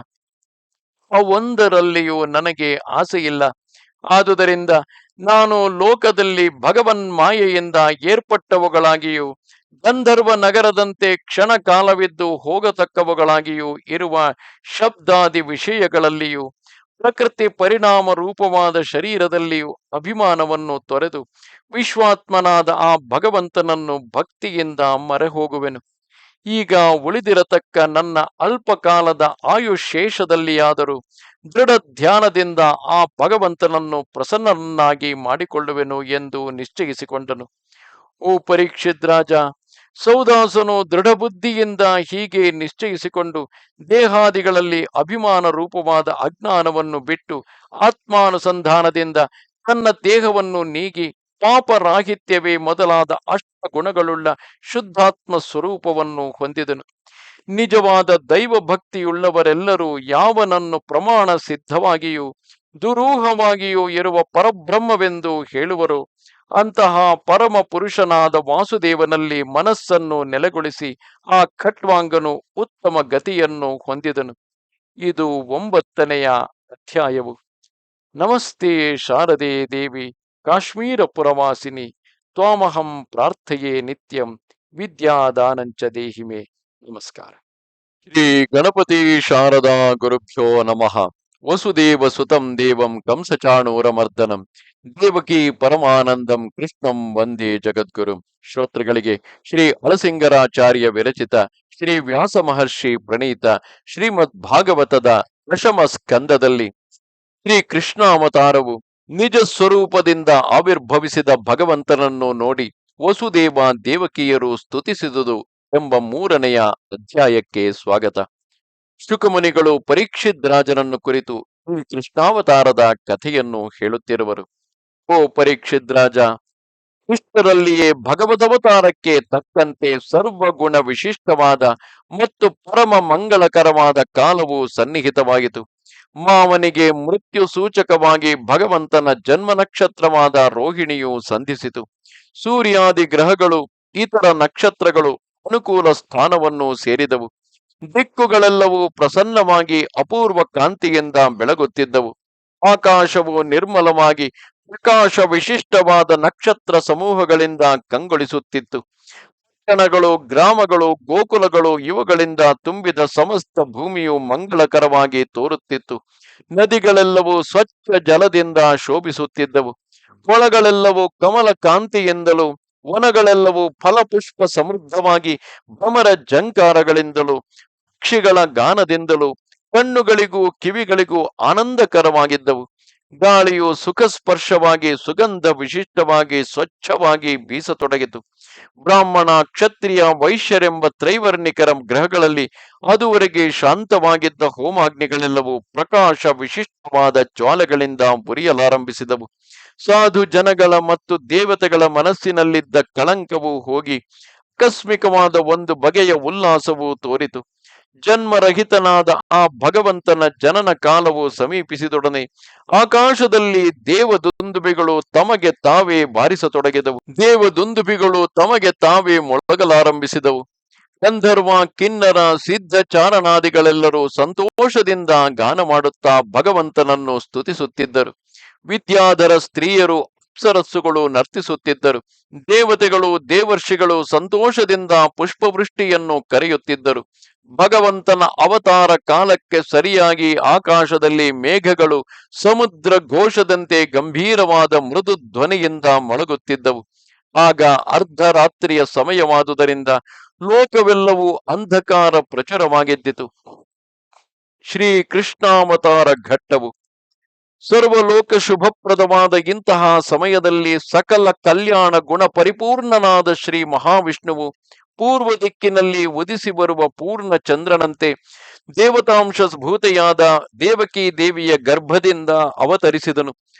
ಅವೊಂದರಲ್ಲಿಯೂ ನನಗೆ ಆಸೆಯಿಲ್ಲ. ಆದುದರಿಂದ ನಾನು ಲೋಕದಲ್ಲಿ ಭಗವನ್ ಮಾಯೆಯಿಂದ ಏರ್ಪಟ್ಟವುಗಳಾಗಿಯೂ ಗಂಧರ್ವ ನಗರದಂತೆ ಕ್ಷಣ ಕಾಲವಿದ್ದು ಹೋಗತಕ್ಕವುಗಳಾಗಿಯೂ ಇರುವ ಶಬ್ದಾದಿ ವಿಷಯಗಳಲ್ಲಿಯೂ ಪ್ರಕೃತಿ ಪರಿಣಾಮ ರೂಪವಾದ ಶರೀರದಲ್ಲಿಯೂ ಅಭಿಮಾನವನ್ನು ತೊರೆದು ವಿಶ್ವಾತ್ಮನಾದ ಆ ಭಗವಂತನನ್ನು ಭಕ್ತಿಯಿಂದ ಮರೆಹೋಗುವೆನು. ಈಗ ಉಳಿದಿರತಕ್ಕ ನನ್ನ ಅಲ್ಪಕಾಲದ ಆಯುಶೇಷದಲ್ಲಿಯಾದರೂ ದೃಢ ಧ್ಯಾನದಿಂದ ಆ ಭಗವಂತನನ್ನು ಪ್ರಸನ್ನನಾಗಿ ಮಾಡಿಕೊಳ್ಳುವೆನು ಎಂದು ನಿಶ್ಚಯಿಸಿಕೊಂಡನು. ಓ ಪರೀಕ್ಷಿತ್ ರಾಜ, ಸೌದಾಸನು ದೃಢಬುದ್ಧಿಯಿಂದ ಹೀಗೆ ನಿಶ್ಚಯಿಸಿಕೊಂಡು ದೇಹಾದಿಗಳಲ್ಲಿ ಅಭಿಮಾನ ರೂಪವಾದ ಅಜ್ಞಾನವನ್ನು ಬಿಟ್ಟು ಆತ್ಮಾನುಸಂಧಾನದಿಂದ ತನ್ನ ದೇಹವನ್ನು ನೀಗಿ ಪಾಪರಾಹಿತ್ಯವೇ ಮೊದಲಾದ ಗುಣಗಳುಳ್ಳ ಶುದ್ಧಾತ್ಮ ಸ್ವರೂಪವನ್ನು ಹೊಂದಿದನು. ನಿಜವಾದ ದೈವ ಭಕ್ತಿಯುಳ್ಳವರೆಲ್ಲರೂ ಯಾವನನ್ನು ಪ್ರಮಾಣ ಸಿದ್ಧವಾಗಿಯೂ ದುರೂಹವಾಗಿಯೂ ಇರುವ ಪರಬ್ರಹ್ಮವೆಂದು ಹೇಳುವರು, ಅಂತಹ ಪರಮ ಪುರುಷನಾದ ವಾಸುದೇವನಲ್ಲಿ ಮನಸ್ಸನ್ನು ನೆಲೆಗೊಳಿಸಿ ಆ ಖಟ್ವಾಂಗನು ಉತ್ತಮ ಗತಿಯನ್ನು ಹೊಂದಿದನು. ಇದು 9ನೆಯ ಅಧ್ಯಾಯವು. ನಮಸ್ತೆ ಶಾರದೆ ದೇವಿ ಕಾಶ್ಮೀರ ಪುರವಾಸಿನಿ, ತ್ವಾಮಹಂ ಪ್ರಾರ್ಥಯೇ ನಿತ್ಯಂ, ವಿದ್ಯಾದಾನಂಚ ದೇಹಿಮೆ. ನಮಸ್ಕಾರ. ಶ್ರೀ ಗಣಪತಿ ಶಾರದಾ ಗುರುಭ್ಯೋ ನಮಃ. ವಸುದೇವ ಸುತಂ ದೇವಂ ಕಂಸಚಾಣೂರಮರ್ದನಂ ದೇವಕಿ ಪರಮಾನಂದಂ ಕೃಷ್ಣಂ ವಂದೇ ಜಗದ್ಗುರುಂ. ಶ್ರೋತೃಗಳಿಗೆ ಶ್ರೀ ಹಳಸಿಂಗರಾಚಾರ್ಯ ವಿರಚಿತ ಶ್ರೀ ವ್ಯಾಸ ಮಹರ್ಷಿ ಪ್ರಣೀತ ಶ್ರೀಮದ್ ಭಾಗವತದ 10ಮ ಸ್ಕಂದದಲ್ಲಿ ಶ್ರೀ ಕೃಷ್ಣಾವತಾರವು ನಿಜ ಸ್ವರೂಪದಿಂದ ಆವಿರ್ಭವಿಸಿದ ಭಗವಂತನನ್ನು ನೋಡಿ ವಸುದೇವ ದೇವಕಿಯರು ಸ್ತುತಿಸಿದುದು ಎಂಬ 3ನೆಯ ಅಧ್ಯಾಯಕ್ಕೆ ಸ್ವಾಗತ. ಶುಕಮುನಿಗಳು ಪರೀಕ್ಷಿತ್ ರಾಜನನ್ನು ಕುರಿತು ಈ ಕೃಷ್ಣಾವತಾರದ ಕಥೆಯನ್ನು ಹೇಳುತ್ತಿರುವರು. ಓ ಪರೀಕ್ಷಿತ್ ರಾಜ, ಇಷ್ಟರಲ್ಲಿಯೇ ಭಗವದವತಾರಕ್ಕೆ ತಕ್ಕಂತೆ ಸರ್ವಗುಣ ವಿಶಿಷ್ಟವಾದ ಮತ್ತು ಪರಮ ಮಂಗಳಕರವಾದ ಕಾಲವು ಸನ್ನಿಹಿತವಾಯಿತು. ಮಾವನಿಗೆ ಮೃತ್ಯು ಸೂಚಕವಾಗಿ ಭಗವಂತನ ಜನ್ಮ ನಕ್ಷತ್ರವಾದ ರೋಹಿಣಿಯು ಸಂಧಿಸಿತು. ಸೂರ್ಯಾದಿ ಗ್ರಹಗಳು ಇತರ ನಕ್ಷತ್ರಗಳು ಅನುಕೂಲ ಸ್ಥಾನವನ್ನು ಸೇರಿದವು. ದಿಕ್ಕುಗಳೆಲ್ಲವೂ ಪ್ರಸನ್ನವಾಗಿ ಅಪೂರ್ವ ಕಾಂತಿಯಿಂದ ಬೆಳಗುತ್ತಿದ್ದವು. ಆಕಾಶವು ನಿರ್ಮಲವಾಗಿ ಪ್ರಕಾಶ ವಿಶಿಷ್ಟವಾದ ನಕ್ಷತ್ರ ಸಮೂಹಗಳಿಂದ ಕಂಗೊಳಿಸುತ್ತಿತ್ತು. ಪಟ್ಟಣಗಳು, ಗ್ರಾಮಗಳು, ಗೋಕುಲಗಳು ಇವುಗಳಿಂದ ತುಂಬಿದ ಸಮಸ್ತ ಭೂಮಿಯು ಮಂಗಳಕರವಾಗಿ ತೋರುತ್ತಿತ್ತು. ನದಿಗಳೆಲ್ಲವೂ ಸ್ವಚ್ಛ ಜಲದಿಂದ ಶೋಭಿಸುತ್ತಿದ್ದವು. ಕೊಳಗಳೆಲ್ಲವೂ ಕಮಲ ಕಾಂತಿಯಿಂದಲೂ, ವನಗಳೆಲ್ಲವೂ ಫಲಪುಷ್ಪ ಸಮೃದ್ಧವಾಗಿ ಭ್ರಮರ ಜಂಕಾರಗಳಿಂದಲೂ, ಪಕ್ಷಿಗಳ ಗಾನದಿಂದಲೂ ಕಣ್ಣುಗಳಿಗೂ ಕಿವಿಗಳಿಗೂ ಆನಂದಕರವಾಗಿದ್ದವು. ಗಾಳಿಯು ಸುಖಸ್ಪರ್ಶವಾಗಿ ಸುಗಂಧ ವಿಶಿಷ್ಟವಾಗಿ ಸ್ವಚ್ಛವಾಗಿ ಬೀಸತೊಡಗಿತು. ಬ್ರಾಹ್ಮಣ, ಕ್ಷತ್ರಿಯ, ವೈಶ್ಯರೆಂಬ ತ್ರೈವರ್ಣಿಕರ ಗ್ರಹಗಳಲ್ಲಿ ಅದುವರೆಗೆ ಶಾಂತವಾಗಿದ್ದ ಹೋಮಾಗ್ನಿಗಳೆಲ್ಲವೂ ಪ್ರಕಾಶ ವಿಶಿಷ್ಟವಾದ ಜ್ವಾಲೆಗಳಿಂದ ಉರಿಯಲಾರಂಭಿಸಿದವು. ಸಾಧು ಜನಗಳ ಮತ್ತು ದೇವತೆಗಳ ಮನಸ್ಸಿನಲ್ಲಿದ್ದ ಕಳಂಕವು ಹೋಗಿ ಆಕಸ್ಮಿಕವಾದ ಒಂದು ಬಗೆಯ ಉಲ್ಲಾಸವು ತೋರಿತು. ಜನ್ಮರಹಿತನಾದ ಆ ಭಗವಂತನ ಜನನ ಕಾಲವು ಸಮೀಪಿಸಿದೊಡನೆ ಆಕಾಶದಲ್ಲಿ ದೇವದುಂದುಬಿಗಳು ತಮಗೆ ತಾವೇ ಬಾರಿಸತೊಡಗಿದವು. ದೇವದುಂದುಬಿಗಳು ತಮಗೆ ತಾವೇ ಮೊಳಗಲಾರಂಭಿಸಿದವು. ಗಂಧರ್ವ, ಕಿನ್ನರ, ಸಿದ್ಧ ಚಾರಣಾದಿಗಳೆಲ್ಲರೂ ಸಂತೋಷದಿಂದ ಗಾನ ಮಾಡುತ್ತಾ ಭಗವಂತನನ್ನು ಸ್ತುತಿಸುತ್ತಿದ್ದರು. ವಿದ್ಯಾಧರ ಸ್ತ್ರೀಯರು, ಅಪ್ಸರಸ್ಸುಗಳು ನರ್ತಿಸುತ್ತಿದ್ದರು. ದೇವತೆಗಳು, ದೇವರ್ಷಿಗಳು ಸಂತೋಷದಿಂದ ಪುಷ್ಪವೃಷ್ಟಿಯನ್ನು ಕರೆಯುತ್ತಿದ್ದರು. ಭಗವಂತನ ಅವತಾರ ಕಾಲಕ್ಕೆ ಸರಿಯಾಗಿ ಆಕಾಶದಲ್ಲಿ ಮೇಘಗಳು ಸಮುದ್ರ ಘೋಷದಂತೆ ಗಂಭೀರವಾದ ಮೃದು ಧ್ವನಿಯಿಂದ ಮೊಳಗುತ್ತಿದ್ದವು. ಆಗ ಅರ್ಧರಾತ್ರಿಯ ಸಮಯವಾದುದರಿಂದ ಲೋಕವೆಲ್ಲವೂ ಅಂಧಕಾರ ಪ್ರಚುರವಾಗಿದ್ದಿತು. ಶ್ರೀ ಕೃಷ್ಣಾವತಾರ ಘಟ್ಟವು ಸರ್ವಲೋಕ ಶುಭಪ್ರದವಾದ ಇಂತಹ ಸಮಯದಲ್ಲಿ ಸಕಲ ಕಲ್ಯಾಣ ಗುಣ ಪರಿಪೂರ್ಣನಾದ ಶ್ರೀ ಮಹಾವಿಷ್ಣುವು ಪೂರ್ವ ದಿಕ್ಕಿನಲ್ಲಿ ಉದಿಸಿ ಬರುವ ಪೂರ್ಣ ಚಂದ್ರನಂತೆ ದೇವತಾಂಶಭೂತೆಯಾದ ದೇವಕಿ ದೇವಿಯ ಗರ್ಭದಿಂದ ಅವತರಿಸಿದನು.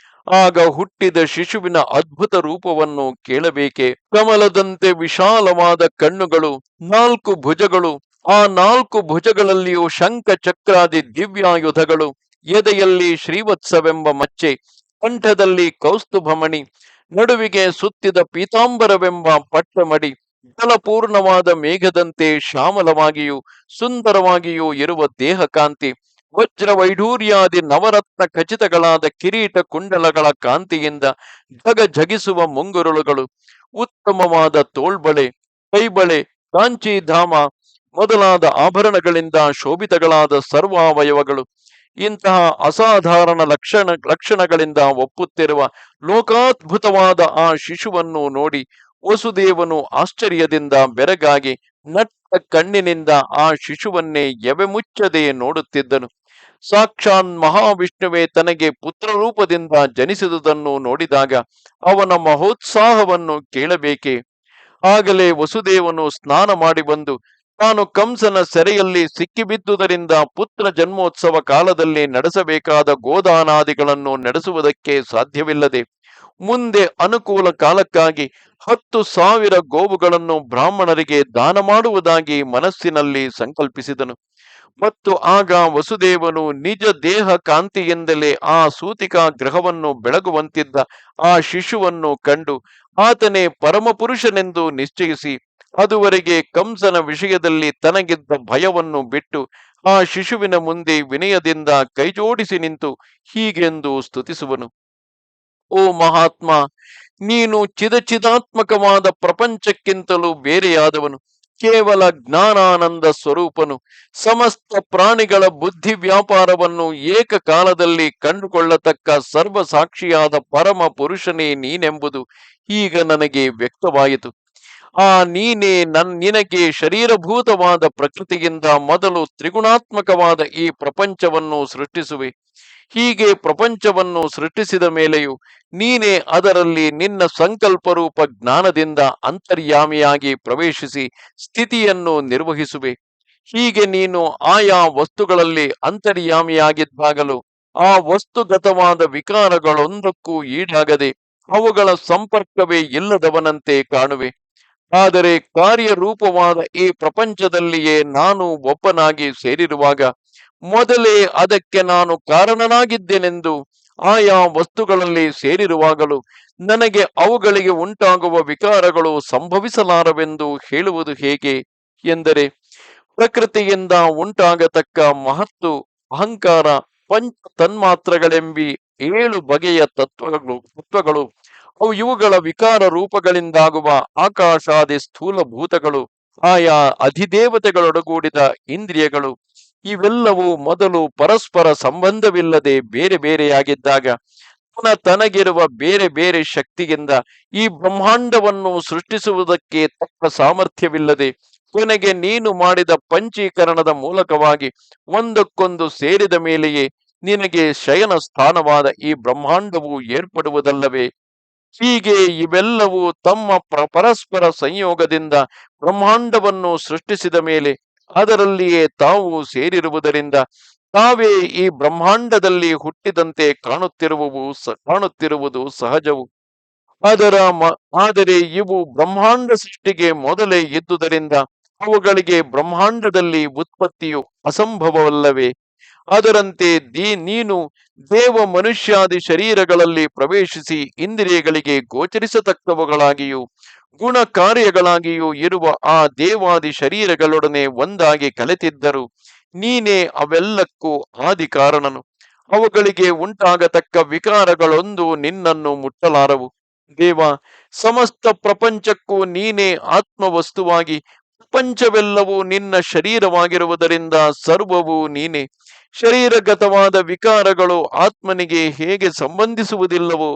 ಆಗ ಹುಟ್ಟಿದ ಶಿಶುವಿನ ಅದ್ಭುತ ರೂಪವನ್ನು ಕೇಳಬೇಕೆ? ಕಮಲದಂತೆ ವಿಶಾಲವಾದ ಕಣ್ಣುಗಳು, 4 ಭುಜಗಳು, ಆ 4 ಭುಜಗಳಲ್ಲಿಯೂ ಶಂಖ ಚಕ್ರಾದಿ ದಿವ್ಯಾಯುಧಗಳು, ಎದೆಯಲ್ಲಿ ಶ್ರೀವತ್ಸವೆಂಬ ಮಚ್ಚೆ, ಕಂಠದಲ್ಲಿ ಕೌಸ್ತುಭಮಣಿ, ನಡುವಿಗೆ ಸುತ್ತಿದ ಪೀತಾಂಬರವೆಂಬ ಪಟ್ಟಮಡಿ, ಜಲಪೂರ್ಣವಾದ ಮೇಘದಂತೆ ಶ್ಯಾಮಲವಾಗಿಯೂ ಸುಂದರವಾಗಿಯೂ ಇರುವ ದೇಹಕಾಂತಿ, ವಜ್ರ ವೈಢೂರ್ಯಾದಿ ನವರತ್ನ ಖಚಿತಗಳಾದ ಕಿರೀಟ ಕುಂಡಲಗಳ ಕಾಂತಿಯಿಂದ ಝಗಝಗಿಸುವ ಮುಂಗುರುಳುಗಳು, ಉತ್ತಮವಾದ ತೋಳ್ಬಳೆ, ಕೈಬಳೆ, ಕಾಂಚೀಧಾಮ ಮೊದಲಾದ ಆಭರಣಗಳಿಂದ ಶೋಭಿತಗಳಾದ ಸರ್ವಾವಯವಗಳು, ಇಂತಹ ಅಸಾಧಾರಣ ಲಕ್ಷಣಗಳಿಂದ ಒಪ್ಪುತ್ತಿರುವ ಲೋಕಾದ್ಭುತವಾದ ಆ ಶಿಶುವನ್ನು ನೋಡಿ ವಸುದೇವನು ಆಶ್ಚರ್ಯದಿಂದ ಬೆರಗಾಗಿ ನಟ್ಟ ಕಣ್ಣಿನಿಂದ ಆ ಶಿಶುವನ್ನೇ ಎವೆಮುಚ್ಚದೆ ನೋಡುತ್ತಿದ್ದನು. ಸಾಕ್ಷಾತ್ ಮಹಾವಿಷ್ಣುವೇ ತನಗೆ ಪುತ್ರರೂಪದಿಂದ ಜನಿಸಿದುದನ್ನು ನೋಡಿದಾಗ ಅವನ ಮಹೋತ್ಸಾಹವನ್ನು ಕೇಳಬೇಕೆ? ಆಗಲೇ ವಸುದೇವನು ಸ್ನಾನ ಮಾಡಿ ಬಂದು ತಾನು ಕಂಸನ ಸೆರೆಯಲ್ಲಿ ಸಿಕ್ಕಿಬಿದ್ದುದರಿಂದ ಪುತ್ರ ಜನ್ಮೋತ್ಸವ ಕಾಲದಲ್ಲಿ ನಡೆಸಬೇಕಾದ ಗೋದಾನಾದಿಗಳನ್ನು ನಡೆಸುವುದಕ್ಕೆ ಸಾಧ್ಯವಿಲ್ಲದೆ ಮುಂದೆ ಅನುಕೂಲ ಕಾಲಕ್ಕಾಗಿ 10,000 ಗೋವುಗಳನ್ನು ಬ್ರಾಹ್ಮಣರಿಗೆ ದಾನ ಮಾಡುವುದಾಗಿ ಮನಸ್ಸಿನಲ್ಲಿ ಸಂಕಲ್ಪಿಸಿದನು. ಮತ್ತು ಆಗ ವಸುದೇವನು ನಿಜ ದೇಹ ಕಾಂತಿಯಿಂದಲೇ ಆ ಸೂತಿಕಾ ಗ್ರಹವನ್ನು ಬೆಳಗುವಂತಿದ್ದ ಆ ಶಿಶುವನ್ನು ಕಂಡು ಆತನೇ ಪರಮಪುರುಷನೆಂದು ನಿಶ್ಚಯಿಸಿ ಅದುವರೆಗೆ ಕಂಸನ ವಿಷಯದಲ್ಲಿ ತನಗಿದ್ದ ಭಯವನ್ನು ಬಿಟ್ಟು ಆ ಶಿಶುವಿನ ಮುಂದೆ ವಿನಯದಿಂದ ಕೈಜೋಡಿಸಿ ನಿಂತು ಹೀಗೆಂದು ಸ್ತುತಿಸುವನು. ಓ ಮಹಾತ್ಮ, ನೀನು ಚಿದಾತ್ಮಕವಾದ ಪ್ರಪಂಚಕ್ಕಿಂತಲೂ ಬೇರೆಯಾದವನು. ಕೇವಲ ಜ್ಞಾನಾನಂದ ಸ್ವರೂಪನು. ಸಮಸ್ತ ಪ್ರಾಣಿಗಳ ಬುದ್ಧಿ ವ್ಯಾಪಾರವನ್ನು ಏಕಕಾಲದಲ್ಲಿ ಕಂಡುಕೊಳ್ಳತಕ್ಕ ಸರ್ವಸಾಕ್ಷಿಯಾದ ಪರಮ ಪುರುಷನೇ ನೀನೆಂಬುದು ಈಗ ನನಗೆ ವ್ಯಕ್ತವಾಯಿತು. ಆ ನೀನೇ ನಿನಗೆ ಶರೀರಭೂತವಾದ ಪ್ರಕೃತಿಯಿಂದ ಮೊದಲು ತ್ರಿಗುಣಾತ್ಮಕವಾದ ಈ ಪ್ರಪಂಚವನ್ನು ಸೃಷ್ಟಿಸುವೆ. ಹೀಗೆ ಪ್ರಪಂಚವನ್ನು ಸೃಷ್ಟಿಸಿದ ಮೇಲೆಯೂ ನೀನೇ ಅದರಲ್ಲಿ ನಿನ್ನ ಸಂಕಲ್ಪರೂಪ ಜ್ಞಾನದಿಂದ ಅಂತರ್ಯಾಮಿಯಾಗಿ ಪ್ರವೇಶಿಸಿ ಸ್ಥಿತಿಯನ್ನು ನಿರ್ವಹಿಸುವೆ. ಹೀಗೆ ನೀನು ಆಯಾ ವಸ್ತುಗಳಲ್ಲಿ ಅಂತರ್ಯಾಮಿಯಾಗಿದ್ದಾಗಲೂ ಆ ವಸ್ತುಗತವಾದ ವಿಕಾರಗಳೊಂದಕ್ಕೂ ಈಡಾಗದೆ ಅವುಗಳ ಸಂಪರ್ಕವೇ ಇಲ್ಲದವನಂತೆ ಕಾಣುವೆ. ಆದರೆ ಕಾರ್ಯರೂಪವಾದ ಈ ಪ್ರಪಂಚದಲ್ಲಿಯೇ ನಾನು ಒಬ್ಬನಾಗಿ ಸೇರಿರುವಾಗ ಮೊದಲೇ ಅದಕ್ಕೆ ನಾನು ಕಾರಣನಾಗಿದ್ದೇನೆಂದು ಆಯಾ ವಸ್ತುಗಳಲ್ಲಿ ಸೇರಿರುವಾಗಲೂ ನನಗೆ ಅವುಗಳಿಗೆ ಉಂಟಾಗುವ ವಿಕಾರಗಳು ಸಂಭವಿಸಲಾರವೆಂದು ಹೇಳುವುದು ಹೇಗೆ ಎಂದರೆ, ಪ್ರಕೃತಿಯಿಂದ ಉಂಟಾಗತಕ್ಕ ಮಹತ್ತು, ಅಹಂಕಾರ, ಪಂಚ ತನ್ಮಾತ್ರಗಳೆಂಬಿ 7 ಬಗೆಯ ತತ್ವಗಳು ಇವುಗಳ ವಿಕಾರ ರೂಪಗಳಿಂದಾಗುವ ಆಕಾಶಾದಿ ಸ್ಥೂಲ ಭೂತಗಳು, ಆಯಾ ಅಧಿದೇವತೆಗಳೊಡಗೂಡಿದ ಇಂದ್ರಿಯಗಳು, ಇವೆಲ್ಲವೂ ಮೊದಲು ಪರಸ್ಪರ ಸಂಬಂಧವಿಲ್ಲದೆ ಬೇರೆ ಬೇರೆಯಾಗಿದ್ದಾಗ ತನಗಿರುವ ಬೇರೆ ಬೇರೆ ಶಕ್ತಿಯಿಂದ ಈ ಬ್ರಹ್ಮಾಂಡವನ್ನು ಸೃಷ್ಟಿಸುವುದಕ್ಕೆ ತಕ್ಕ ಸಾಮರ್ಥ್ಯವಿಲ್ಲದೆ ಕೊನೆಗೆ ನೀನು ಮಾಡಿದ ಪಂಚೀಕರಣದ ಮೂಲಕವಾಗಿ ಒಂದಕ್ಕೊಂದು ಸೇರಿದ ಮೇಲೆಯೇ ನಿನಗೆ ಶಯನ ಸ್ಥಾನವಾದ ಈ ಬ್ರಹ್ಮಾಂಡವು ಏರ್ಪಡುವುದಲ್ಲವೇ? ಹೀಗೆ ಇವೆಲ್ಲವೂ ತಮ್ಮ ಪರಸ್ಪರ ಸಂಯೋಗದಿಂದ ಬ್ರಹ್ಮಾಂಡವನ್ನು ಸೃಷ್ಟಿಸಿದ ಮೇಲೆ ಅದರಲ್ಲಿಯೇ ತಾವು ಸೇರಿರುವುದರಿಂದ ತಾವೇ ಈ ಬ್ರಹ್ಮಾಂಡದಲ್ಲಿ ಹುಟ್ಟಿದಂತೆ ಕಾಣುತ್ತಿರುವುದು ಸಹಜವು. ಆದರೆ ಇವು ಬ್ರಹ್ಮಾಂಡ ಸೃಷ್ಟಿಗೆ ಮೊದಲೇ ಇದ್ದುದರಿಂದ ಅವುಗಳಿಗೆ ಬ್ರಹ್ಮಾಂಡದಲ್ಲಿ ಉತ್ಪತ್ತಿಯು ಅಸಂಭವವಲ್ಲವೇ? ಅದರಂತೆ ನೀನು ದೇವ ಮನುಷ್ಯಾದಿ ಶರೀರಗಳಲ್ಲಿ ಪ್ರವೇಶಿಸಿ ಇಂದ್ರಿಯಗಳಿಗೆ ಗೋಚರಿಸತಕ್ಕವುಗಳಾಗಿಯೂ ಗುಣ ಕಾರ್ಯಗಳಾಗಿಯೂ ಇರುವ ಆ ದೇವಾದಿ ಶರೀರಗಳೊಡನೆ ಒಂದಾಗಿ ಕಲೆತಿದ್ದರು ನೀನೇ ಅವೆಲ್ಲಕ್ಕೂ ಆದಿ ಕಾರಣನು. ಅವುಗಳಿಗೆ ಉಂಟಾಗತಕ್ಕ ವಿಕಾರಗಳೊಂದು ನಿನ್ನನ್ನು ಮುಟ್ಟಲಾರವು. ದೇವ, ಸಮಸ್ತ ಪ್ರಪಂಚಕ್ಕೂ ನೀನೇ ಆತ್ಮವಸ್ತುವಾಗಿ ಪ್ರಪಂಚವೆಲ್ಲವೂ ನಿನ್ನ ಶರೀರವಾಗಿರುವುದರಿಂದ ಸರ್ವವೂ ನೀನೇ. ಶರೀರಗತವಾದ ವಿಕಾರಗಳು ಆತ್ಮನಿಗೆ ಹೇಗೆ ಸಂಬಂಧಿಸುವುದಿಲ್ಲವೋ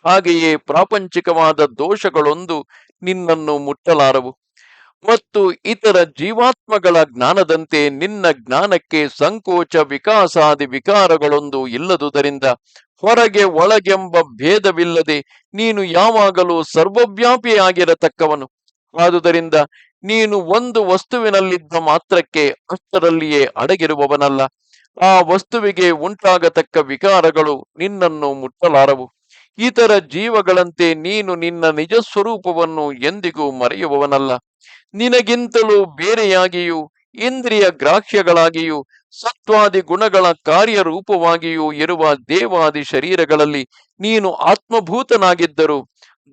ಹಾಗೆಯೇ ಪ್ರಾಪಂಚಿಕವಾದ ದೋಷಗಳೊಂದು ನಿನ್ನನ್ನು ಮುಟ್ಟಲಾರವು. ಮತ್ತು ಇತರ ಜೀವಾತ್ಮಗಳ ಜ್ಞಾನದಂತೆ ನಿನ್ನ ಜ್ಞಾನಕ್ಕೆ ಸಂಕೋಚ ವಿಕಾಸಾದಿ ವಿಕಾರಗಳೊಂದು ಇಲ್ಲದುದರಿಂದ ಹೊರಗೆ ಒಳಗೆಂಬ ಭೇದವಿಲ್ಲದೆ ನೀನು ಯಾವಾಗಲೂ ಸರ್ವವ್ಯಾಪಿಯಾಗಿರತಕ್ಕವನು. ಆದುದರಿಂದ ನೀನು ಒಂದು ವಸ್ತುವಿನಲ್ಲಿದ್ದ ಮಾತ್ರಕ್ಕೆ ಅಷ್ಟರಲ್ಲಿಯೇ ಅಡಗಿರುವವನಲ್ಲ. ಆ ವಸ್ತುವಿಗೆ ಉಂಟಾಗತಕ್ಕ ವಿಕಾರಗಳು ನಿನ್ನನ್ನು ಮುಟ್ಟಲಾರವು. ಇತರ ಜೀವಗಳಂತೆ ನೀನು ನಿನ್ನ ನಿಜ ಸ್ವರೂಪವನ್ನು ಎಂದಿಗೂ ಮರೆಯುವವನಲ್ಲ. ನಿನಗಿಂತಲೂ ಬೇರೆಯಾಗಿಯೂ ಇಂದ್ರಿಯ ಗ್ರಾಹ್ಯಗಳಾಗಿಯೂ ಸತ್ವಾದಿ ಗುಣಗಳ ಕಾರ್ಯರೂಪವಾಗಿಯೂ ಇರುವ ದೇವಾದಿ ಶರೀರಗಳಲ್ಲಿ ನೀನು ಆತ್ಮಭೂತನಾಗಿದ್ದರೂ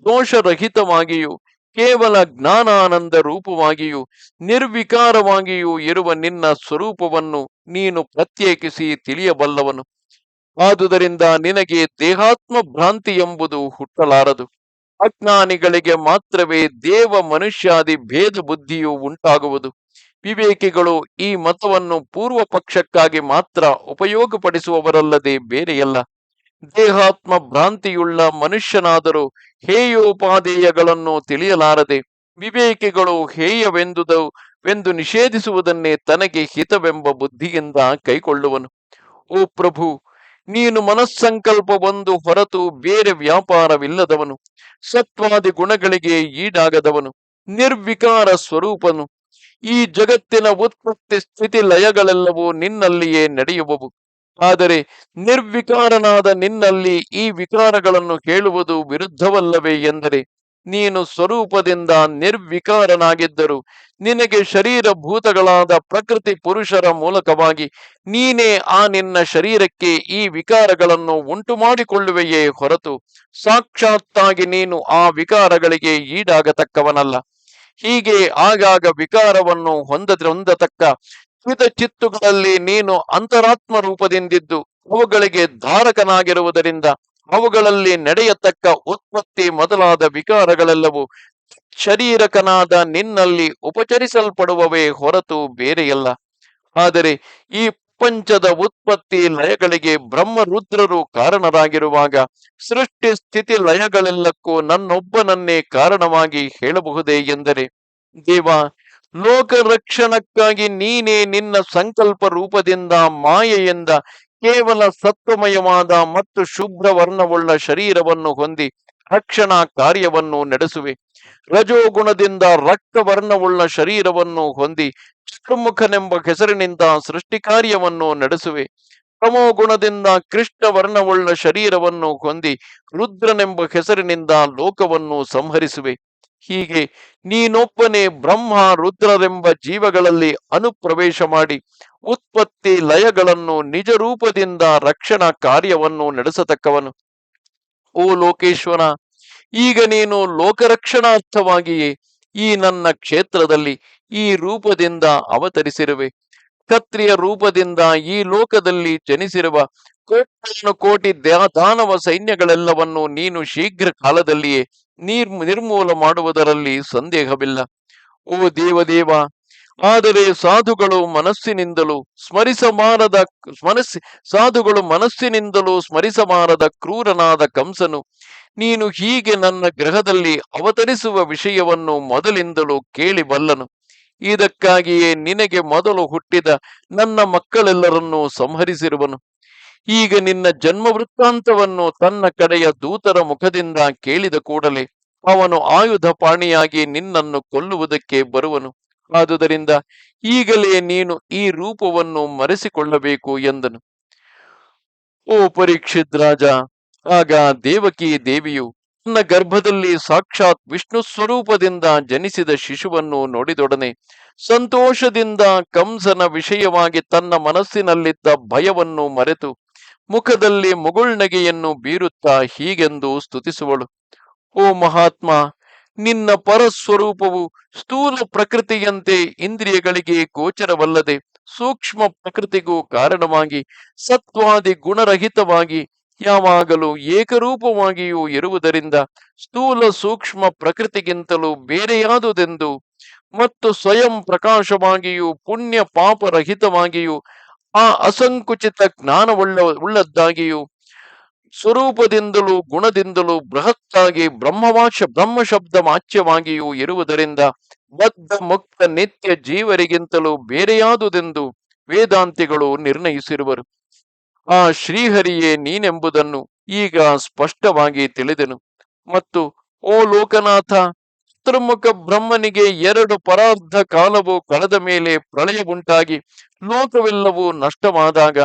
ದೋಷರಹಿತವಾಗಿಯೂ ಕೇವಲ ಜ್ಞಾನಾನಂದ ರೂಪವಾಗಿಯೂ ನಿರ್ವಿಕಾರವಾಗಿಯೂ ಇರುವ ನಿನ್ನ ಸ್ವರೂಪವನ್ನು ನೀನು ಪ್ರತ್ಯೇಕಿಸಿ ತಿಳಿಯಬಲ್ಲವನು. ಆದುದರಿಂದ ನಿನಗೆ ದೇಹಾತ್ಮ ಭ್ರಾಂತಿ ಎಂಬುದು ಹುಟ್ಟಲಾರದು. ಅಜ್ಞಾನಿಗಳಿಗೆ ಮಾತ್ರವೇ ದೇವ ಮನುಷ್ಯಾದಿ ಭೇದ ಬುದ್ಧಿಯು ಉಂಟಾಗುವುದು. ವಿವೇಕಿಗಳು ಈ ಮತವನ್ನು ಪೂರ್ವ ಪಕ್ಷಕ್ಕಾಗಿ ಮಾತ್ರ ಉಪಯೋಗಪಡಿಸುವವರಲ್ಲದೆ ಬೇರೆಯಲ್ಲ. ದೇಹಾತ್ಮ ಭ್ರಾಂತಿಯುಳ್ಳ ಮನುಷ್ಯನಾದರೂ ಹೇಯೋಪಾದೇಯಗಳನ್ನು ತಿಳಿಯಲಾರದೆ ವಿವೇಕಿಗಳು ಹೇಯವೆಂದು ನಿಷೇಧಿಸುವುದನ್ನೇ ತನಗೆ ಹಿತವೆಂಬ ಬುದ್ಧಿಯಿಂದ ಕೈಕೊಳ್ಳುವನು. ಓ ಪ್ರಭು, ನೀನು ಮನಸ್ಸಂಕಲ್ಪವೊಂದು ಹೊರತು ಬೇರೆ ವ್ಯಾಪಾರವಿಲ್ಲದವನು, ಸತ್ವಾದಿ ಗುಣಗಳಿಗೆ ಈಡಾಗದವನು, ನಿರ್ವಿಕಾರ ಸ್ವರೂಪನು. ಈ ಜಗತ್ತಿನ ಉತ್ಪತ್ತಿ ಸ್ಥಿತಿ ಲಯಗಳೆಲ್ಲವೂ ನಿನ್ನಲ್ಲಿಯೇ ನಡೆಯುವವು. ಆದರೆ ನಿರ್ವಿಕಾರನಾದ ನಿನ್ನಲ್ಲಿ ಈ ವಿಕಾರಗಳನ್ನು ಹೇಳುವುದು ವಿರುದ್ಧವಲ್ಲವೇ ಎಂದರೆ, ನೀನು ಸ್ವರೂಪದಿಂದ ನಿರ್ವಿಕಾರನಾಗಿದ್ದರೂ ನಿನಗೆ ಶರೀರಭೂತಗಳಾದ ಪ್ರಕೃತಿ ಪುರುಷರ ಮೂಲಕವಾಗಿ ನೀನೇ ಆ ನಿನ್ನ ಶರೀರಕ್ಕೆ ಈ ವಿಕಾರಗಳನ್ನು ಉಂಟು ಮಾಡಿಕೊಳ್ಳುವೆಯೇ ಹೊರತು ಸಾಕ್ಷಾತ್ತಾಗಿ ನೀನು ಆ ವಿಕಾರಗಳಿಗೆ ಈಡಾಗತಕ್ಕವನಲ್ಲ. ಹೀಗೆ ಆಗಾಗ ವಿಕಾರವನ್ನು ಹೊಂದತಕ್ಕ ಚಿತ್ತುಗಳಲ್ಲಿ ನೀನು ಅಂತರಾತ್ಮ ರೂಪದಿಂದಿದ್ದು ಅವುಗಳಿಗೆ ಧಾರಕನಾಗಿರುವುದರಿಂದ ಅವುಗಳಲ್ಲಿ ನಡೆಯತಕ್ಕ ಉತ್ಪತ್ತಿ ಮೊದಲಾದ ವಿಕಾರಗಳೆಲ್ಲವೂ ಶರೀರಕನಾದ ನಿನ್ನಲ್ಲಿ ಉಪಚರಿಸಲ್ಪಡುವವೇ ಹೊರತು ಬೇರೆಯಲ್ಲ. ಆದರೆ ಈ ಪ್ರಪಂಚದ ಉತ್ಪತ್ತಿ ಲಯಗಳಿಗೆ ಬ್ರಹ್ಮರುದ್ರರು ಕಾರಣರಾಗಿರುವಾಗ ಸೃಷ್ಟಿ ಸ್ಥಿತಿ ಲಯಗಳೆಲ್ಲಕ್ಕೂ ನನ್ನೊಬ್ಬನನ್ನೇ ಕಾರಣವಾಗಿ ಹೇಳಬಹುದೇ ಎಂದರೆ, ದೇವ, ಲೋಕ ರಕ್ಷಣಕ್ಕಾಗಿ ನೀನೇ ನಿನ್ನ ಸಂಕಲ್ಪ ರೂಪದಿಂದ ಮಾಯೆಯಿಂದ ಕೇವಲ ಸತ್ವಮಯವಾದ ಮತ್ತು ಶುಭ್ರ ವರ್ಣವುಳ್ಳ ಶರೀರವನ್ನು ಹೊಂದಿ ರಕ್ಷಣಾ ಕಾರ್ಯವನ್ನು ನಡೆಸುವೆ. ರಜೋಗುಣದಿಂದ ರಕ್ತವರ್ಣವುಳ್ಳ ಶರೀರವನ್ನು ಹೊಂದಿ ಚತುರ್ಮುಖನೆಂಬ ಹೆಸರಿನಿಂದ ಸೃಷ್ಟಿ ಕಾರ್ಯವನ್ನು ನಡೆಸುವೆ. ತಮೋ ಗುಣದಿಂದ ಕೃಷ್ಣ ವರ್ಣವುಳ್ಳ ಶರೀರವನ್ನು ಹೊಂದಿ ರುದ್ರನೆಂಬ ಹೆಸರಿನಿಂದ ಲೋಕವನ್ನು ಸಂಹರಿಸುವೆ. ಹೀಗೆ ನೀನೊಬ್ಬನೇ ಬ್ರಹ್ಮ ರುದ್ರರೆಂಬ ಜೀವಗಳಲ್ಲಿ ಅನುಪ್ರವೇಶ ಮಾಡಿ ಉತ್ಪತ್ತಿ ಲಯಗಳನ್ನು ನಿಜ ರೂಪದಿಂದ ರಕ್ಷಣಾ ಕಾರ್ಯವನ್ನು ನಡೆಸತಕ್ಕವನು. ಓ ಲೋಕೇಶ್ವರ, ಈಗ ನೀನು ಲೋಕರಕ್ಷಣಾರ್ಥವಾಗಿಯೇ ಈ ನನ್ನ ಕ್ಷೇತ್ರದಲ್ಲಿ ಈ ರೂಪದಿಂದ ಅವತರಿಸಿರುವೆ. ಕ್ಷತ್ರಿಯ ರೂಪದಿಂದ ಈ ಲೋಕದಲ್ಲಿ ಜನಿಸಿರುವ ಕೋಟ್ಯಾನು ಕೋಟಿ ದಾನವ ಸೈನ್ಯಗಳೆಲ್ಲವನ್ನು ನೀನು ಶೀಘ್ರ ಕಾಲದಲ್ಲಿಯೇ ನಿರ್ಮೂಲ ಮಾಡುವುದರಲ್ಲಿ ಸಂದೇಹವಿಲ್ಲ. ಓ ದೇವದೇವ, ಆದರೆ ಸಾಧುಗಳು ಮನಸ್ಸಿನಿಂದಲೂ ಸ್ಮರಿಸಬಾರದ ಕ್ರೂರನಾದ ಕಂಸನು ನೀನು ಹೀಗೆ ನನ್ನ ಗ್ರಹದಲ್ಲಿ ಅವತರಿಸುವ ವಿಷಯವನ್ನು ಮೊದಲಿಂದಲೂ ಕೇಳಿ ಬಲ್ಲನು. ಇದಕ್ಕಾಗಿಯೇ ನಿನಗೆ ಮೊದಲು ಹುಟ್ಟಿದ ನನ್ನ ಮಕ್ಕಳೆಲ್ಲರನ್ನೂ ಸಂಹರಿಸಿರುವನು. ಈಗ ನಿನ್ನ ಜನ್ಮ ವೃತ್ತಾಂತವನ್ನು ತನ್ನ ಕಡೆಯ ದೂತರ ಮುಖದಿಂದ ಕೇಳಿದ ಕೂಡಲೇ ಅವನು ಆಯುಧ ಪಾಣಿಯಾಗಿ ನಿನ್ನನ್ನು ಕೊಲ್ಲುವುದಕ್ಕೆ ಬರುವನು. ಆದುದರಿಂದ ಈಗಲೇ ನೀನು ಈ ರೂಪವನ್ನು ಮರೆಸಿಕೊಳ್ಳಬೇಕು ಎಂದನು. ಓ ಪರೀಕ್ಷಿತ್ ರಾಜ, ಆಗ ದೇವಕಿ ದೇವಿಯು ತನ್ನ ಗರ್ಭದಲ್ಲಿ ಸಾಕ್ಷಾತ್ ವಿಷ್ಣು ಸ್ವರೂಪದಿಂದ ಜನಿಸಿದ ಶಿಶುವನ್ನು ನೋಡಿದೊಡನೆ ಸಂತೋಷದಿಂದ ಕಂಸನ ವಿಷಯವಾಗಿ ತನ್ನ ಮನಸ್ಸಿನಲ್ಲಿದ್ದ ಭಯವನ್ನು ಮರೆತು ಮುಖದಲ್ಲಿ ಮುಗುಳ್ನಗೆಯನ್ನು ಬೀರುತ್ತಾ ಹೀಗೆಂದು ಸ್ತುತಿಸುವಳು. ಓ ಮಹಾತ್ಮ, ನಿನ್ನ ಪರಸ್ವರೂಪವು ಸ್ಥೂಲ ಪ್ರಕೃತಿಯಂತೆ ಇಂದ್ರಿಯಗಳಿಗೆ ಗೋಚರವಲ್ಲದೆ ಸೂಕ್ಷ್ಮ ಪ್ರಕೃತಿಗೂ ಕಾರಣವಾಗಿ ಸತ್ವಾದಿ ಗುಣರಹಿತವಾಗಿ ಯಾವಾಗಲೂ ಏಕರೂಪವಾಗಿಯೂ ಇರುವುದರಿಂದ ಸ್ಥೂಲ ಸೂಕ್ಷ್ಮ ಪ್ರಕೃತಿಗಿಂತಲೂ ಬೇರೆಯಾದುದೆಂದು ಮತ್ತು ಸ್ವಯಂ ಪ್ರಕಾಶವಾಗಿಯೂ ಪುಣ್ಯ ಪಾಪರಹಿತವಾಗಿಯೂ ಆ ಅಸಂಕುಚಿತ ಉಳ್ಳದ್ದಾಗಿಯೂ ಸ್ವರೂಪದಿಂದಲೂ ಗುಣದಿಂದಲೂ ಬೃಹತ್ತಾಗಿ ಬ್ರಹ್ಮ ಶಬ್ದ ವಾಚ್ಯವಾಗಿಯೂ ಇರುವುದರಿಂದ ಬದ್ಧ ಮುಕ್ತ ನಿತ್ಯ ಜೀವರಿಗಿಂತಲೂ ಬೇರೆಯಾದುದೆಂದು ವೇದಾಂತಿಗಳು ನಿರ್ಣಯಿಸಿರುವರು. ಆ ಶ್ರೀಹರಿಯೇ ನೀನೆಂಬುದನ್ನು ಈಗ ಸ್ಪಷ್ಟವಾಗಿ ತಿಳಿದೆನು. ಮತ್ತು ಓ ಲೋಕನಾಥ, ಚತುರ್ಮುಖ ಬ್ರಹ್ಮನಿಗೆ 2 ಪರಾರ್ಧ ಕಾಲವು ಕಳೆದ ಮೇಲೆ ಪ್ರಳಯವುಂಟಾಗಿ ಲೋಕವೆಲ್ಲವೂ ನಷ್ಟವಾದಾಗ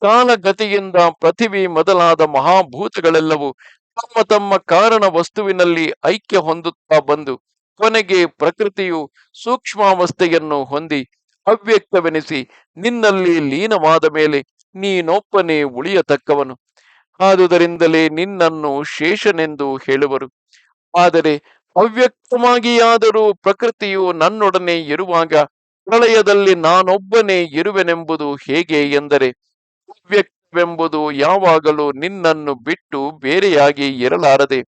ಕಾಲಗತಿಯಿಂದ ಪೃಥಿವಿ ಮೊದಲಾದ ಮಹಾಭೂತಗಳೆಲ್ಲವೂ ತಮ್ಮ ತಮ್ಮ ಕಾರಣ ವಸ್ತುವಿನಲ್ಲಿ ಐಕ್ಯ ಹೊಂದುತ್ತಾ ಬಂದು ಕೊನೆಗೆ ಪ್ರಕೃತಿಯು ಸೂಕ್ಷ್ಮಾವಸ್ಥೆಯನ್ನು ಹೊಂದಿ ಅವ್ಯಕ್ತವೆನಿಸಿ ನಿನ್ನಲ್ಲಿ ಲೀನವಾದ ಮೇಲೆ ನೀನೊಬ್ಬನೇ ಉಳಿಯತಕ್ಕವನು. ಆದುದರಿಂದಲೇ ನಿನ್ನನ್ನು ಶೇಷನೆಂದು ಹೇಳುವರು. ಆದರೆ ಅವ್ಯಕ್ತವಾಗಿಯಾದರೂ ಪ್ರಕೃತಿಯು ನನ್ನೊಡನೆ ಇರುವಾಗ ಪ್ರಳಯದಲ್ಲಿ ನಾನೊಬ್ಬನೇ ಇರುವೆನೆಂಬುದು ಹೇಗೆ ಎಂದರೆ, ಅವ್ಯಕ್ತವೆಂಬುದು ಯಾವಾಗಲೂ ನಿನ್ನನ್ನು ಬಿಟ್ಟು ಬೇರೆಯಾಗಿ ಇರಲಾರದೆ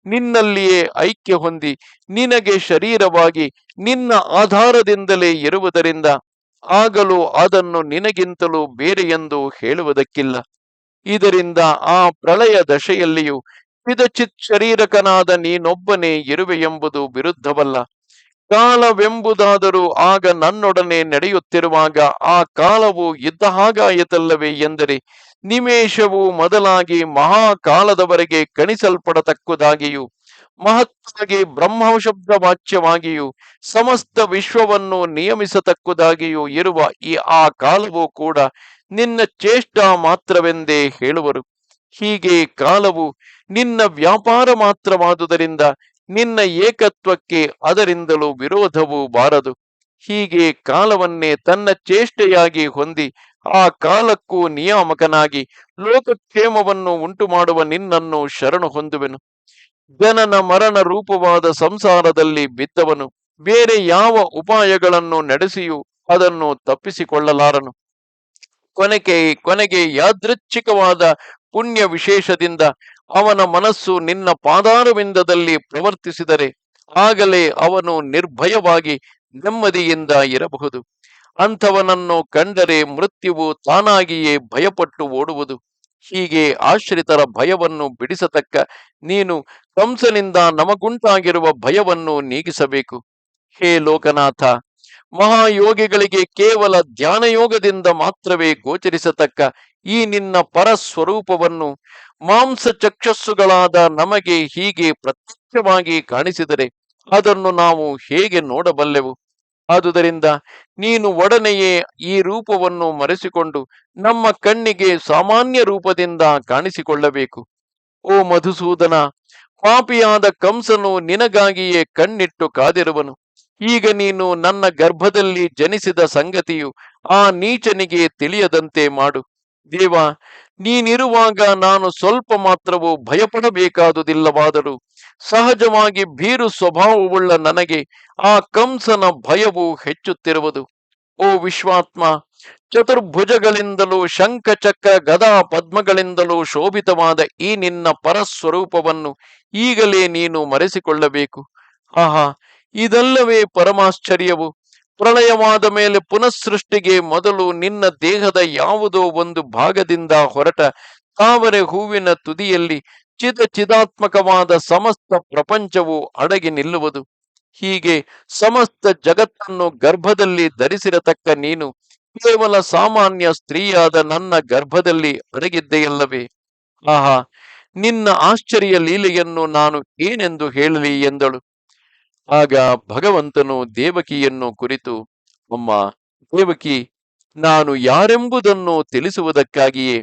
ನಿನ್ನಲ್ಲಿಯೇ ಐಕ್ಯ ಹೊಂದಿ ನಿನಗೆ ಶರೀರವಾಗಿ ನಿನ್ನ ಆಧಾರದಿಂದಲೇ ಇರುವುದರಿಂದ ಆಗಲೂ ಅದನ್ನು ನಿನಗಿಂತಲೂ ಬೇರೆಯೆಂದು ಹೇಳುವುದಕ್ಕಿಲ್ಲ. ಇದರಿಂದ ಆ ಪ್ರಳಯ ದಶೆಯಲ್ಲಿಯೂ ಚಿತ್ ಶರೀರಕನಾದ ನೀನೊಬ್ಬನೇ ಇರುವೆ ಎಂಬುದು ವಿರುದ್ಧವಲ್ಲ. ಕಾಲವೆಂಬುದಾದರೂ ಆಗ ನನ್ನೊಡನೆ ನಡೆಯುತ್ತಿರುವಾಗ ಆ ಕಾಲವು ಇದ್ದ ಹಾಗಾಯಿತಲ್ಲವೇ ಎಂದರೆ, ನಿಮೇಷವು ಮೊದಲಾಗಿ ಮಹಾಕಾಲದವರೆಗೆ ಕಣಿಸಲ್ಪಡತಕ್ಕದಾಗಿಯೂ ಮಹತ್ತಾಗಿ ಬ್ರಹ್ಮಶಬ್ದ ವಾಚ್ಯವಾಗಿಯೂ ಸಮಸ್ತ ವಿಶ್ವವನ್ನು ನಿಯಮಿಸತಕ್ಕದಾಗಿಯೂ ಇರುವ ಆ ಕಾಲವು ಕೂಡ ನಿನ್ನ ಚೇಷ್ಟ ಮಾತ್ರವೆಂದೇ ಹೇಳುವರು. ಹೀಗೆ ಕಾಲವು ನಿನ್ನ ವ್ಯಾಪಾರ ಮಾತ್ರವಾದುದರಿಂದ ನಿನ್ನ ಏಕತ್ವಕ್ಕೆ ಅದರಿಂದಲೂ ವಿರೋಧವೂ ಬಾರದು. ಹೀಗೆ ಕಾಲವನ್ನೇ ತನ್ನ ಚೇಷ್ಟೆಯಾಗಿ ಹೊಂದಿ ಆ ಕಾಲಕ್ಕೂ ನಿಯಾಮಕನಾಗಿ ಲೋಕಕ್ಷೇಮವನ್ನು ಉಂಟು ಮಾಡುವ ನಿನ್ನನ್ನು ಶರಣು ಹೊಂದುವೆನು. ಜನನ ಮರಣ ರೂಪವಾದ ಸಂಸಾರದಲ್ಲಿ ಬಿದ್ದವನು ಬೇರೆ ಯಾವ ಉಪಾಯಗಳನ್ನು ನಡೆಸಿಯೂ ಅದನ್ನು ತಪ್ಪಿಸಿಕೊಳ್ಳಲಾರನು. ಕೊನೆಗೆ ಯಾದೃಚ್ಛಿಕವಾದ ಪುಣ್ಯ ವಿಶೇಷದಿಂದ ಅವನ ಮನಸ್ಸು ನಿನ್ನ ಪಾದಾರವಿಂದದಲ್ಲಿ ಪ್ರವರ್ತಿಸಿದರೆ ಆಗಲೇ ಅವನು ನಿರ್ಭಯವಾಗಿ ನೆಮ್ಮದಿಯಿಂದ ಇರಬಹುದು. ಅಂಥವನನ್ನು ಕಂಡರೆ ಮೃತ್ಯುವು ತಾನಾಗಿಯೇ ಭಯಪಟ್ಟು ಓಡುವುದು. ಹೀಗೆ ಆಶ್ರಿತರ ಭಯವನ್ನು ಬಿಡಿಸತಕ್ಕ ನೀನು ಕಂಸನಿಂದ ನಮಗುಂಟಾಗಿರುವ ಭಯವನ್ನು ನೀಗಿಸಬೇಕು. ಹೇ ಲೋಕನಾಥ, ಮಹಾಯೋಗಿಗಳಿಗೆ ಕೇವಲ ಧ್ಯಾನಯೋಗದಿಂದ ಮಾತ್ರವೇ ಗೋಚರಿಸತಕ್ಕ ಈ ನಿನ್ನ ಪರಸ್ವರೂಪವನ್ನು ಮಾಂಸ ಚಕ್ಷಸ್ಸುಗಳಾದ ನಮಗೆ ಹೀಗೆ ಪ್ರತ್ಯಕ್ಷವಾಗಿ ಕಾಣಿಸಿದರೆ ಅದನ್ನು ನಾವು ಹೇಗೆ ನೋಡಬಲ್ಲೆವು? ಆದುದರಿಂದ ನೀನು ಒಡನೆಯೇ ಈ ರೂಪವನ್ನು ಮರೆಸಿಕೊಂಡು ನಮ್ಮ ಕಣ್ಣಿಗೆ ಸಾಮಾನ್ಯ ರೂಪದಿಂದ ಕಾಣಿಸಿಕೊಳ್ಳಬೇಕು. ಓ ಮಧುಸೂದನ, ಪಾಪಿಯಾದ ಕಂಸನು ನಿನಗಾಗಿಯೇ ಕಣ್ಣಿಟ್ಟು ಕಾದಿರುವನು. ಈಗ ನೀನು ನನ್ನ ಗರ್ಭದಲ್ಲಿ ಜನಿಸಿದ ಸಂಗತಿಯು ಆ ನೀಚನಿಗೆ ತಿಳಿಯದಂತೆ ಮಾಡು. ದೇವ, ನೀನಿರುವಾಗ ನಾನು ಸ್ವಲ್ಪ ಮಾತ್ರವೂ ಭಯಪಡಬೇಕಾದುದಿಲ್ಲವಾದರೂ ಸಹಜವಾಗಿ ಭೀರು ಸ್ವಭಾವವುಳ್ಳ ನನಗೆ ಆ ಕಂಸನ ಭಯವು ಹೆಚ್ಚುತ್ತಿರುವುದು. ಓ ವಿಶ್ವಾತ್ಮ, ಚತುರ್ಭುಜಗಳಿಂದಲೂ ಶಂಖ ಚಕ್ರ ಗದಾ ಪದ್ಮಗಳಿಂದಲೂ ಶೋಭಿತವಾದ ಈ ನಿನ್ನ ಪರಸ್ವರೂಪವನ್ನು ಈಗಲೇ ನೀನು ಮರೆಸಿಕೊಳ್ಳಬೇಕು. ಆಹಾ, ಇದಲ್ಲವೇ ಪರಮಾಶ್ಚರ್ಯವು! ಪ್ರಳಯವಾದ ಮೇಲೆ ಪುನಃಸೃಷ್ಟಿಗೆ ಮೊದಲು ನಿನ್ನ ದೇಹದ ಯಾವುದೋ ಒಂದು ಭಾಗದಿಂದ ಹೊರಟ ತಾವರೆ ಹೂವಿನ ತುದಿಯಲ್ಲಿ ಚಿದಾತ್ಮಕವಾದ ಸಮಸ್ತ ಪ್ರಪಂಚವು ಅಡಗಿ ನಿಲ್ಲುವುದು. ಹೀಗೆ ಸಮಸ್ತ ಜಗತ್ತನ್ನು ಗರ್ಭದಲ್ಲಿ ಧರಿಸಿರತಕ್ಕ ನೀನು ಕೇವಲ ಸಾಮಾನ್ಯ ಸ್ತ್ರೀಯಾದ ನನ್ನ ಗರ್ಭದಲ್ಲಿ ಅಡಗಿದ್ದೆಯಲ್ಲವೇ? ಆಹಾ, ನಿನ್ನ ಆಶ್ಚರ್ಯ ಲೀಲೆಯನ್ನು ನಾನು ಏನೆಂದು ಹೇಳಲಿ ಎಂದಳು. ಆಗ ಭಗವಂತನು ದೇವಕಿಯನ್ನು ಕುರಿತು, ಅಮ್ಮ ದೇವಕಿ, ನಾನು ಯಾರೆಂಬುದನ್ನು ತಿಳಿಸುವುದಕ್ಕಾಗಿಯೇ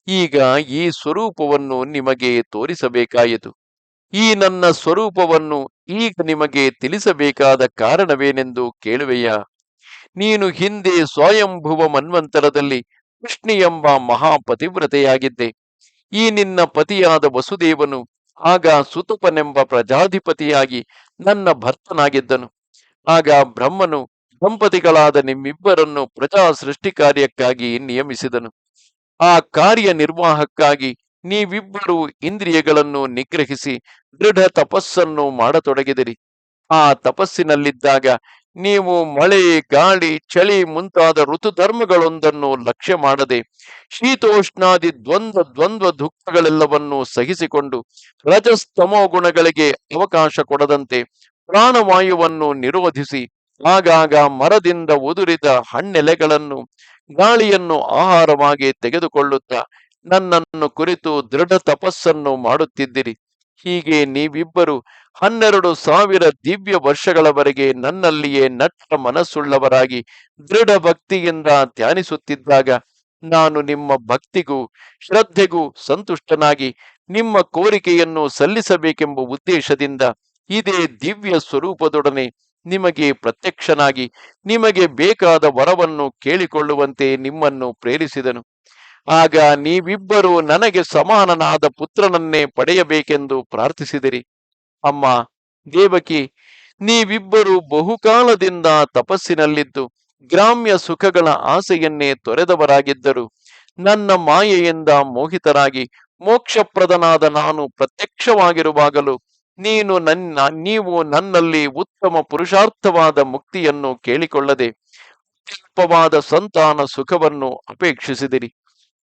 ಈಗ ಈ ಸ್ವರೂಪವನ್ನು ನಿಮಗೆ ತೋರಿಸಬೇಕಾಯಿತು. ಈ ನನ್ನ ಸ್ವರೂಪವನ್ನು ಈಗ ನಿಮಗೆ ತಿಳಿಸಬೇಕಾದ ಕಾರಣವೇನೆಂದು ಕೇಳುವೆಯಾ? ನೀನು ಹಿಂದೆ ಸ್ವಯಂಭುವ ಮನ್ವಂತರದಲ್ಲಿ ಕೃಷ್ಣಿ ಎಂಬ ಮಹಾಪತಿವ್ರತೆಯಾಗಿದ್ದೆ. ಈ ನಿನ್ನ ಪತಿಯಾದ ವಸುದೇವನು ಆಗ ಸುತಪನೆಂಬ ಪ್ರಜಾಧಿಪತಿಯಾಗಿ ನನ್ನ ಭರ್ತನಾಗಿದ್ದನು. ಆಗ ಬ್ರಹ್ಮನು ದಂಪತಿಗಳಾದ ನಿಮ್ಮಿಬ್ಬರನ್ನು ಪ್ರಜಾ ಸೃಷ್ಟಿ ಕಾರ್ಯಕ್ಕಾಗಿ ನಿಯಮಿಸಿದನು. ಆ ಕಾರ್ಯ ನಿರ್ವಾಹಕ್ಕಾಗಿ ನೀವಿಬ್ಬರು ಇಂದ್ರಿಯಗಳನ್ನು ನಿಗ್ರಹಿಸಿ ದೃಢ ತಪಸ್ಸನ್ನು ಮಾಡತೊಡಗಿದಿರಿ. ಆ ತಪಸ್ಸಿನಲ್ಲಿದ್ದಾಗ ನೀವು ಮಳೆ, ಗಾಳಿ, ಚಳಿ ಮುಂತಾದ ಋತುಧರ್ಮಗಳೊಂದನ್ನು ಲಕ್ಷ್ಯ ಮಾಡದೆ ಶೀತೋಷ್ಣಾದಿ ದ್ವಂದ್ವ ದುಃಖಗಳೆಲ್ಲವನ್ನೂ ಸಹಿಸಿಕೊಂಡು ರಜಸ್ತಮೋ ಗುಣಗಳಿಗೆ ಅವಕಾಶ ಕೊಡದಂತೆ ಪ್ರಾಣವಾಯುವನ್ನು ನಿರೋಧಿಸಿ ಆಗಾಗ ಮರದಿಂದ ಉದುರಿದ ಹಣ್ಣೆಲೆಗಳನ್ನು, ಗಾಳಿಯನ್ನು ಆಹಾರವಾಗಿ ತೆಗೆದುಕೊಳ್ಳುತ್ತಾ ನನ್ನನ್ನು ಕುರಿತು ದೃಢ ತಪಸ್ಸನ್ನು ಮಾಡುತ್ತಿದ್ದಿರಿ. ಹೀಗೆ ನೀವಿಬ್ಬರು 12,000 ದಿವ್ಯ ವರ್ಷಗಳವರೆಗೆ ನನ್ನಲ್ಲಿಯೇ ನಟ್ಟ ಮನಸ್ಸುಳ್ಳವರಾಗಿ ದೃಢ ಭಕ್ತಿಯಿಂದ ಧ್ಯಾನಿಸುತ್ತಿದ್ದಾಗ ನಾನು ನಿಮ್ಮ ಭಕ್ತಿಗೂ ಶ್ರದ್ಧೆಗೂ ಸಂತುಷ್ಟನಾಗಿ ನಿಮ್ಮ ಕೋರಿಕೆಯನ್ನು ಸಲ್ಲಿಸಬೇಕೆಂಬ ಉದ್ದೇಶದಿಂದ ಇದೇ ದಿವ್ಯ ಸ್ವರೂಪದೊಡನೆ ನಿಮಗೆ ಪ್ರತ್ಯಕ್ಷನಾಗಿ ನಿಮಗೆ ಬೇಕಾದ ವರವನ್ನು ಕೇಳಿಕೊಳ್ಳುವಂತೆ ನಿಮ್ಮನ್ನು ಪ್ರೇರಿಸಿದನು. ಆಗ ನೀವಿಬ್ಬರು ನನಗೆ ಸಮಾನನಾದ ಪುತ್ರನನ್ನೇ ಪಡೆಯಬೇಕೆಂದು ಪ್ರಾರ್ಥಿಸಿದಿರಿ. ಅಮ್ಮ ದೇವಕಿ, ನೀವಿಬ್ಬರು ಬಹುಕಾಲದಿಂದ ತಪಸ್ಸಿನಲ್ಲಿದ್ದು ಗ್ರಾಮ್ಯ ಸುಖಗಳ ಆಸೆಯನ್ನೇ ತೊರೆದವರಾಗಿದ್ದರು ನನ್ನ ಮಾಯೆಯಿಂದ ಮೋಹಿತರಾಗಿ ಮೋಕ್ಷಪ್ರದನಾದ ನಾನು ಪ್ರತ್ಯಕ್ಷವಾಗಿರುವಾಗಲೂ ನೀವು ನನ್ನಲ್ಲಿ ಉತ್ತಮ ಪುರುಷಾರ್ಥವಾದ ಮುಕ್ತಿಯನ್ನು ಕೇಳಿಕೊಳ್ಳದೆ ಅತ್ಯಲ್ಪವಾದ ಸಂತಾನ ಸುಖವನ್ನು ಅಪೇಕ್ಷಿಸಿದಿರಿ.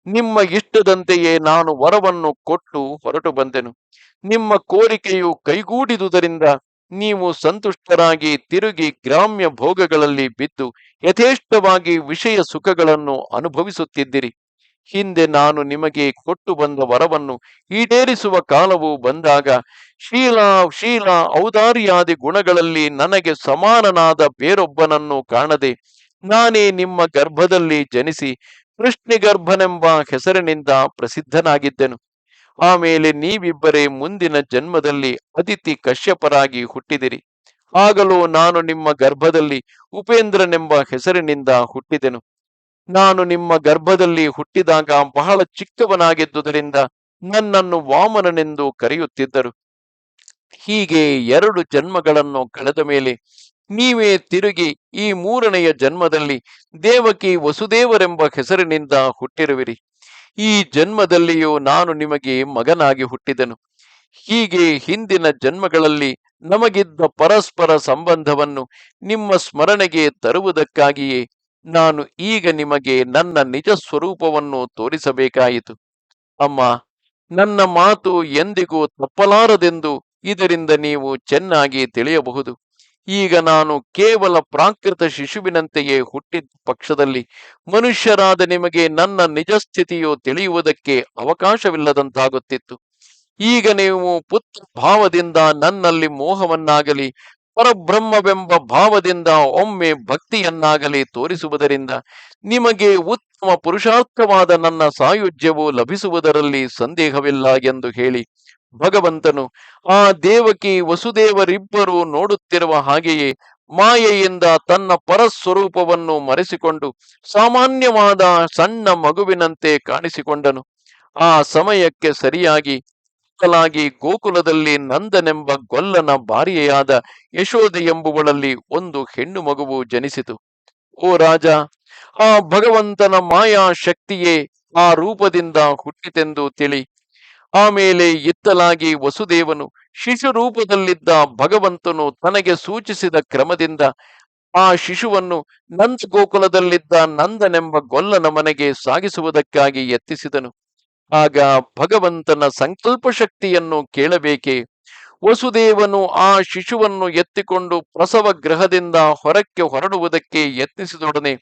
ನಿಮ್ಮ ಇಷ್ಟದಂತೆಯೇ ನಾನು ವರವನ್ನು ಕೊಟ್ಟು ಹೊರಟು ಬಂದೆನು. ನಿಮ್ಮ ಕೋರಿಕೆಯು ಕೈಗೂಡಿದುದರಿಂದ ನೀವು ಸಂತುಷ್ಟರಾಗಿ ತಿರುಗಿ ಗ್ರಾಮ್ಯ ಭೋಗಗಳಲ್ಲಿ ಬಿದ್ದು ಯಥೇಷ್ಟವಾಗಿ ವಿಷಯ ಸುಖಗಳನ್ನು ಅನುಭವಿಸುತ್ತಿದ್ದಿರಿ. ಹಿಂದೆ ನಾನು ನಿಮಗೆ ಕೊಟ್ಟು ಬಂದ ವರವನ್ನು ಈಡೇರಿಸುವ ಕಾಲವು ಬಂದಾಗ ಶೀಲ ಔದಾರ್ಯಾದಿ ಗುಣಗಳಲ್ಲಿ ನನಗೆ ಸಮಾನನಾದ ಬೇರೊಬ್ಬನನ್ನು ಕಾಣದೆ ನಾನೇ ನಿಮ್ಮ ಗರ್ಭದಲ್ಲಿ ಜನಿಸಿ ಕೃಷ್ಣಿಗರ್ಭನೆಂಬ ಹೆಸರಿನಿಂದ ಪ್ರಸಿದ್ಧನಾಗಿದ್ದೆನು. ಆಮೇಲೆ ನೀವಿಬ್ಬರೇ ಮುಂದಿನ ಜನ್ಮದಲ್ಲಿ ಅದಿತಿ ಕಶ್ಯಪರಾಗಿ ಹುಟ್ಟಿದಿರಿ. ಆಗಲೂ ನಾನು ನಿಮ್ಮ ಗರ್ಭದಲ್ಲಿ ಉಪೇಂದ್ರನೆಂಬ ಹೆಸರಿನಿಂದ ಹುಟ್ಟಿದೆನು. ನಾನು ನಿಮ್ಮ ಗರ್ಭದಲ್ಲಿ ಹುಟ್ಟಿದಾಗ ಬಹಳ ಚಿಕ್ಕವನಾಗಿದ್ದುದರಿಂದ ನನ್ನನ್ನು ವಾಮನನೆಂದು ಕರೆಯುತ್ತಿದ್ದರು. ಹೀಗೆ 2 ಜನ್ಮಗಳನ್ನು ಕಳೆದ ಮೇಲೆ ನೀವೇ ತಿರುಗಿ ಈ 3ನೆಯ ಜನ್ಮದಲ್ಲಿ ದೇವಕಿ ವಸುದೇವರೆಂಬ ಹೆಸರಿನಿಂದ ಹುಟ್ಟಿರುವಿರಿ. ಈ ಜನ್ಮದಲ್ಲಿಯೂ ನಾನು ನಿಮಗೆ ಮಗನಾಗಿ ಹುಟ್ಟಿದೆನು. ಹೀಗೆ ಹಿಂದಿನ ಜನ್ಮಗಳಲ್ಲಿ ನಮಗಿದ್ದ ಪರಸ್ಪರ ಸಂಬಂಧವನ್ನು ನಿಮ್ಮ ಸ್ಮರಣೆಗೆ ತರುವುದಕ್ಕಾಗಿಯೇ ನಾನು ಈಗ ನಿಮಗೆ ನನ್ನ ನಿಜ ಸ್ವರೂಪವನ್ನು ತೋರಿಸಬೇಕಾಯಿತು. ಅಮ್ಮ, ನನ್ನ ಮಾತು ಎಂದಿಗೂ ತಪ್ಪಲಾರದೆಂದು ಇದರಿಂದ ನೀವು ಚೆನ್ನಾಗಿ ತಿಳಿಯಬಹುದು. ಈಗ ನಾನು ಕೇವಲ ಪ್ರಾಕೃತ ಶಿಶುವಿನಂತೆಯೇ ಹುಟ್ಟಿದ ಪಕ್ಷದಲ್ಲಿ ಮನುಷ್ಯರಾದ ನಿಮಗೆ ನನ್ನ ನಿಜ ಸ್ಥಿತಿಯು ತಿಳಿಯುವುದಕ್ಕೆ ಅವಕಾಶವಿಲ್ಲದಂತಾಗುತ್ತಿತ್ತು. ಈಗ ನೀವು ಪುತ್ರ ಭಾವದಿಂದ ನನ್ನಲ್ಲಿ ಮೋಹವನ್ನಾಗಲಿ ಪರಬ್ರಹ್ಮವೆಂಬ ಭಾವದಿಂದ ಒಮ್ಮೆ ಭಕ್ತಿಯನ್ನಾಗಲಿ ತೋರಿಸುವುದರಿಂದ ನಿಮಗೆ ಉತ್ತಮ ಪುರುಷಾರ್ಥವಾದ ನನ್ನ ಸಾಯುಜ್ಯವು ಲಭಿಸುವುದರಲ್ಲಿ ಸಂದೇಹವಿಲ್ಲ ಎಂದು ಹೇಳಿ ಭಗವಂತನು ಆ ದೇವಕಿ ವಸುದೇವರಿಬ್ಬರು ನೋಡುತ್ತಿರುವ ಹಾಗೆಯೇ ಮಾಯೆಯಿಂದ ತನ್ನ ಪರಸ್ವರೂಪವನ್ನು ಮರೆಸಿಕೊಂಡು ಸಾಮಾನ್ಯವಾದ ಸಣ್ಣ ಮಗುವಿನಂತೆ ಕಾಣಿಸಿಕೊಂಡನು. ಆ ಸಮಯಕ್ಕೆ ಸರಿಯಾಗಿ ಗೋಕುಲದಲ್ಲಿ ನಂದನೆಂಬ ಗೊಲ್ಲನ ಭಾರ್ಯೆಯಾದ ಯಶೋದೆ ಎಂಬುವಳಲ್ಲಿ ಒಂದು ಹೆಣ್ಣು ಮಗುವು ಜನಿಸಿತು. ಓ ರಾಜ, ಆ ಭಗವಂತನ ಮಾಯಾ ಶಕ್ತಿಯೇ ಆ ರೂಪದಿಂದ ಹುಟ್ಟಿತೆಂದು ತಿಳಿ. ಆಮೇಲೆ ಇತ್ತಲಾಗಿ ವಸುದೇವನು ಶಿಶು ರೂಪದಲ್ಲಿದ್ದ ಭಗವಂತನು ತನಗೆ ಸೂಚಿಸಿದ ಕ್ರಮದಿಂದ ಆ ಶಿಶುವನ್ನು ನಂದ ಗೋಕುಲದಲ್ಲಿದ್ದ ನಂದನೆಂಬ ಗೊಲ್ಲನ ಮನೆಗೆ ಸಾಗಿಸುವುದಕ್ಕಾಗಿ ಯತ್ನಿಸಿದನು. ಆಗ ಭಗವಂತನ ಸಂಕಲ್ಪ ಶಕ್ತಿಯನ್ನು ಕೇಳಬೇಕೆ? ವಸುದೇವನು ಆ ಶಿಶುವನ್ನು ಎತ್ತಿಕೊಂಡು ಪ್ರಸವ ಗೃಹದಿಂದ ಹೊರಕ್ಕೆ ಹೊರಡುವುದಕ್ಕೆ ಯತ್ನಿಸಿದೊಡನೆ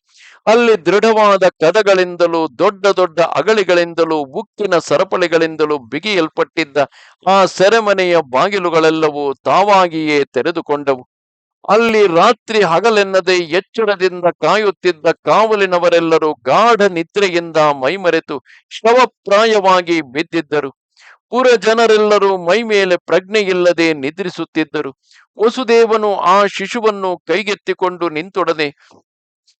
ಅಲ್ಲಿ ದೃಢವಾದ ಕದಗಳಿಂದಲೂ ದೊಡ್ಡ ದೊಡ್ಡ ಅಗಳಿಗಳಿಂದಲೂ ಉಕ್ಕಿನ ಸರಪಳಿಗಳಿಂದಲೂ ಬಿಗಿಯಲ್ಪಟ್ಟಿದ್ದ ಆ ಸೆರೆಮನೆಯ ಬಾಗಿಲುಗಳೆಲ್ಲವೂ ತಾವಾಗಿಯೇ ತೆರೆದುಕೊಂಡವು. ಅಲ್ಲಿ ರಾತ್ರಿ ಹಗಲೆನ್ನದೆ ಎಚ್ಚರದಿಂದ ಕಾಯುತ್ತಿದ್ದ ಕಾವಲಿನವರೆಲ್ಲರೂ ಗಾಢ ನಿದ್ರೆಯಿಂದ ಮೈಮರೆತು ಶವಪ್ರಾಯವಾಗಿ ಬಿದ್ದಿದ್ದರು. ಪುರ ಜನರೆಲ್ಲರೂ ಮೈ ಮೇಲೆ ಪ್ರಜ್ಞೆಯಿಲ್ಲದೆ ನಿದ್ರಿಸುತ್ತಿದ್ದರು. ವಸುದೇವನು ಆ ಶಿಶುವನ್ನು ಕೈಗೆತ್ತಿಕೊಂಡು ನಿಂತೊಡನೆ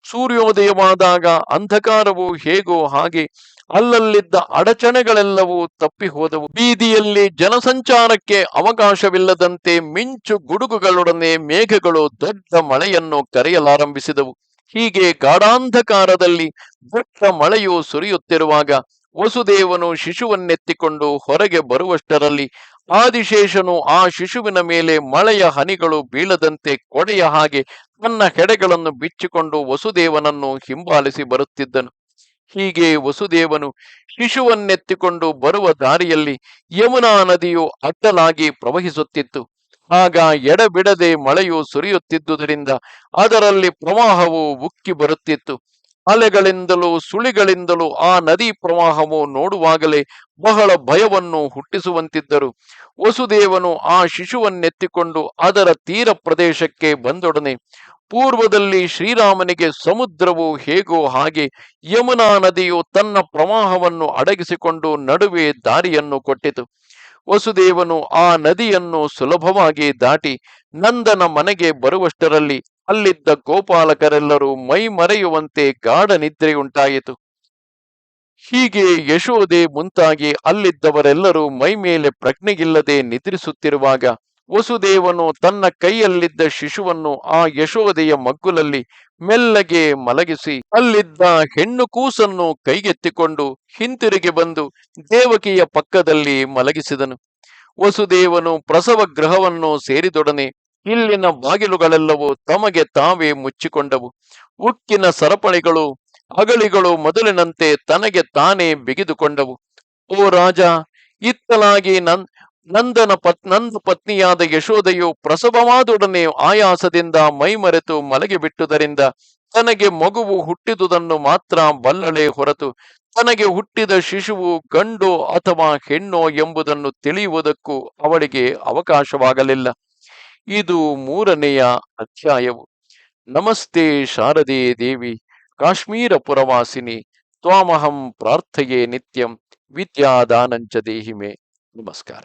ಸೂರ್ಯೋದಯವಾದಾಗ ಅಂಧಕಾರವು ಹೇಗೋ ಹಾಗೆ ಅಲ್ಲಲ್ಲಿದ್ದ ಅಡಚಣೆಗಳೆಲ್ಲವೂ ತಪ್ಪಿ ಹೋದವು. ಬೀದಿಯಲ್ಲಿ ಜನಸಂಚಾರಕ್ಕೆ ಅವಕಾಶವಿಲ್ಲದಂತೆ ಮಿಂಚು ಗುಡುಗುಗಳೊಡನೆ ಮೇಘಗಳು ದೊಡ್ಡ ಮಳೆಯನ್ನು ಕರೆಯಲಾರಂಭಿಸಿದವು. ಹೀಗೆ ಗಾಢಾಂಧಕಾರದಲ್ಲಿ ದೊಡ್ಡ ಮಳೆಯು ಸುರಿಯುತ್ತಿರುವಾಗ ವಸುದೇವನು ಶಿಶುವನ್ನೆತ್ತಿಕೊಂಡು ಹೊರಗೆ ಬರುವಷ್ಟರಲ್ಲಿ ಆದಿಶೇಷನು ಆ ಶಿಶುವಿನ ಮೇಲೆ ಮಳೆಯ ಹನಿಗಳು ಬೀಳದಂತೆ ಕೊಡೆಯ ಹಾಗೆ ತನ್ನ ಹೆಡೆಗಳನ್ನು ಬಿಚ್ಚಿಕೊಂಡು ವಸುದೇವನನ್ನು ಹಿಂಬಾಲಿಸಿ ಬರುತ್ತಿದ್ದನು. ಹೀಗೆ ವಸುದೇವನು ಶಿಶುವನ್ನೆತ್ತಿಕೊಂಡು ಬರುವ ದಾರಿಯಲ್ಲಿ ಯಮುನಾ ನದಿಯು ಅಡ್ಡಲಾಗಿ ಪ್ರವಹಿಸುತ್ತಿತ್ತು. ಆಗ ಎಡಬಿಡದೆ ಮಳೆಯು ಸುರಿಯುತ್ತಿದ್ದುದರಿಂದ ಅದರಲ್ಲಿ ಪ್ರವಾಹವು ಉಕ್ಕಿ ಬರುತ್ತಿತ್ತು. ಅಲೆಗಳಿಂದಲೂ ಸುಳಿಗಳಿಂದಲೂ ಆ ನದಿ ಪ್ರವಾಹವು ನೋಡುವಾಗಲೇ ಬಹಳ ಭಯವನ್ನು ಹುಟ್ಟಿಸುವಂತಿದ್ದರು. ವಸುದೇವನು ಆ ಶಿಶುವನ್ನೆತ್ತಿಕೊಂಡು ಅದರ ತೀರ ಪ್ರದೇಶಕ್ಕೆ ಬಂದೊಡನೆ ಪೂರ್ವದಲ್ಲಿ ಶ್ರೀರಾಮನಿಗೆ ಸಮುದ್ರವು ಹೇಗೋ ಹಾಗೆ ಯಮುನಾ ನದಿಯು ತನ್ನ ಪ್ರವಾಹವನ್ನು ಅಡಗಿಸಿಕೊಂಡು ನಡುವೆ ದಾರಿಯನ್ನು ಕೊಟ್ಟಿತು. ವಸುದೇವನು ಆ ನದಿಯನ್ನು ಸುಲಭವಾಗಿ ದಾಟಿ ನಂದನ ಮನೆಗೆ ಬರುವಷ್ಟರಲ್ಲಿ ಅಲ್ಲಿದ್ದ ಗೋಪಾಲಕರೆಲ್ಲರೂ ಮೈ ಮರೆಯುವಂತೆ ಗಾಢ ನಿದ್ರೆಯುಂಟಾಯಿತು. ಹೀಗೆ ಯಶೋದೆ ಮುಂತಾಗಿ ಅಲ್ಲಿದ್ದವರೆಲ್ಲರೂ ಮೈ ಮೇಲೆ ಪ್ರಜ್ಞೆಯಿಲ್ಲದೆ ನಿದ್ರಿಸುತ್ತಿರುವಾಗ ವಸುದೇವನು ತನ್ನ ಕೈಯಲ್ಲಿದ್ದ ಶಿಶುವನ್ನು ಆ ಯಶೋದೆಯ ಮಗ್ಗುಲಲ್ಲಿ ಮೆಲ್ಲಗೆ ಮಲಗಿಸಿ ಅಲ್ಲಿದ್ದ ಹೆಣ್ಣು ಕೂಸನ್ನು ಕೈಗೆತ್ತಿಕೊಂಡು ಹಿಂತಿರುಗಿ ಬಂದು ದೇವಕಿಯ ಪಕ್ಕದಲ್ಲಿ ಮಲಗಿಸಿದನು. ವಸುದೇವನು ಪ್ರಸವ ಗೃಹವನ್ನು ಸೇರಿದೊಡನೆ ಇಲ್ಲಿನ ಬಾಗಿಲುಗಳೆಲ್ಲವೂ ತಮಗೆ ತಾವೇ ಮುಚ್ಚಿಕೊಂಡವು. ಉಕ್ಕಿನ ಸರಪಳಿಗಳು ಅಗಳಿಗಳು ಮೊದಲಿನಂತೆ ತನಗೆ ತಾನೇ ಬಿಗಿದುಕೊಂಡವು. ಓ ರಾಜ, ಇತ್ತಲಾಗಿ ನಂದ ಪತ್ನಿಯಾದ ಯಶೋದೆಯು ಪ್ರಸವವಾದೊಡನೆ ಆಯಾಸದಿಂದ ಮೈಮರೆತು ಮಲಗಿಬಿಟ್ಟುದರಿಂದ ತನಗೆ ಮಗುವು ಹುಟ್ಟಿದುದನ್ನು ಮಾತ್ರ ಬಲ್ಲಳೆ ಹೊರತು ತನಗೆ ಹುಟ್ಟಿದ ಶಿಶುವು ಗಂಡೋ ಅಥವಾ ಹೆಣ್ಣೋ ಎಂಬುದನ್ನು ತಿಳಿಯುವುದಕ್ಕೂ ಅವಳಿಗೆ ಅವಕಾಶವಾಗಲಿಲ್ಲ. ಇದು 3ನೆಯ ಅಧ್ಯಾಯವು. ನಮಸ್ತೆ ಶಾರದೆ ದೇವಿ, ಕಾಶ್ಮೀರ ಪುರವಾಸಿನಿ, ತ್ವಾಮಹಂ ಪ್ರಾರ್ಥಯೇ ನಿತ್ಯಂ, ವಿದ್ಯಾದಾನಂಚ ದೇಹಿಮೆ. ನಮಸ್ಕಾರ.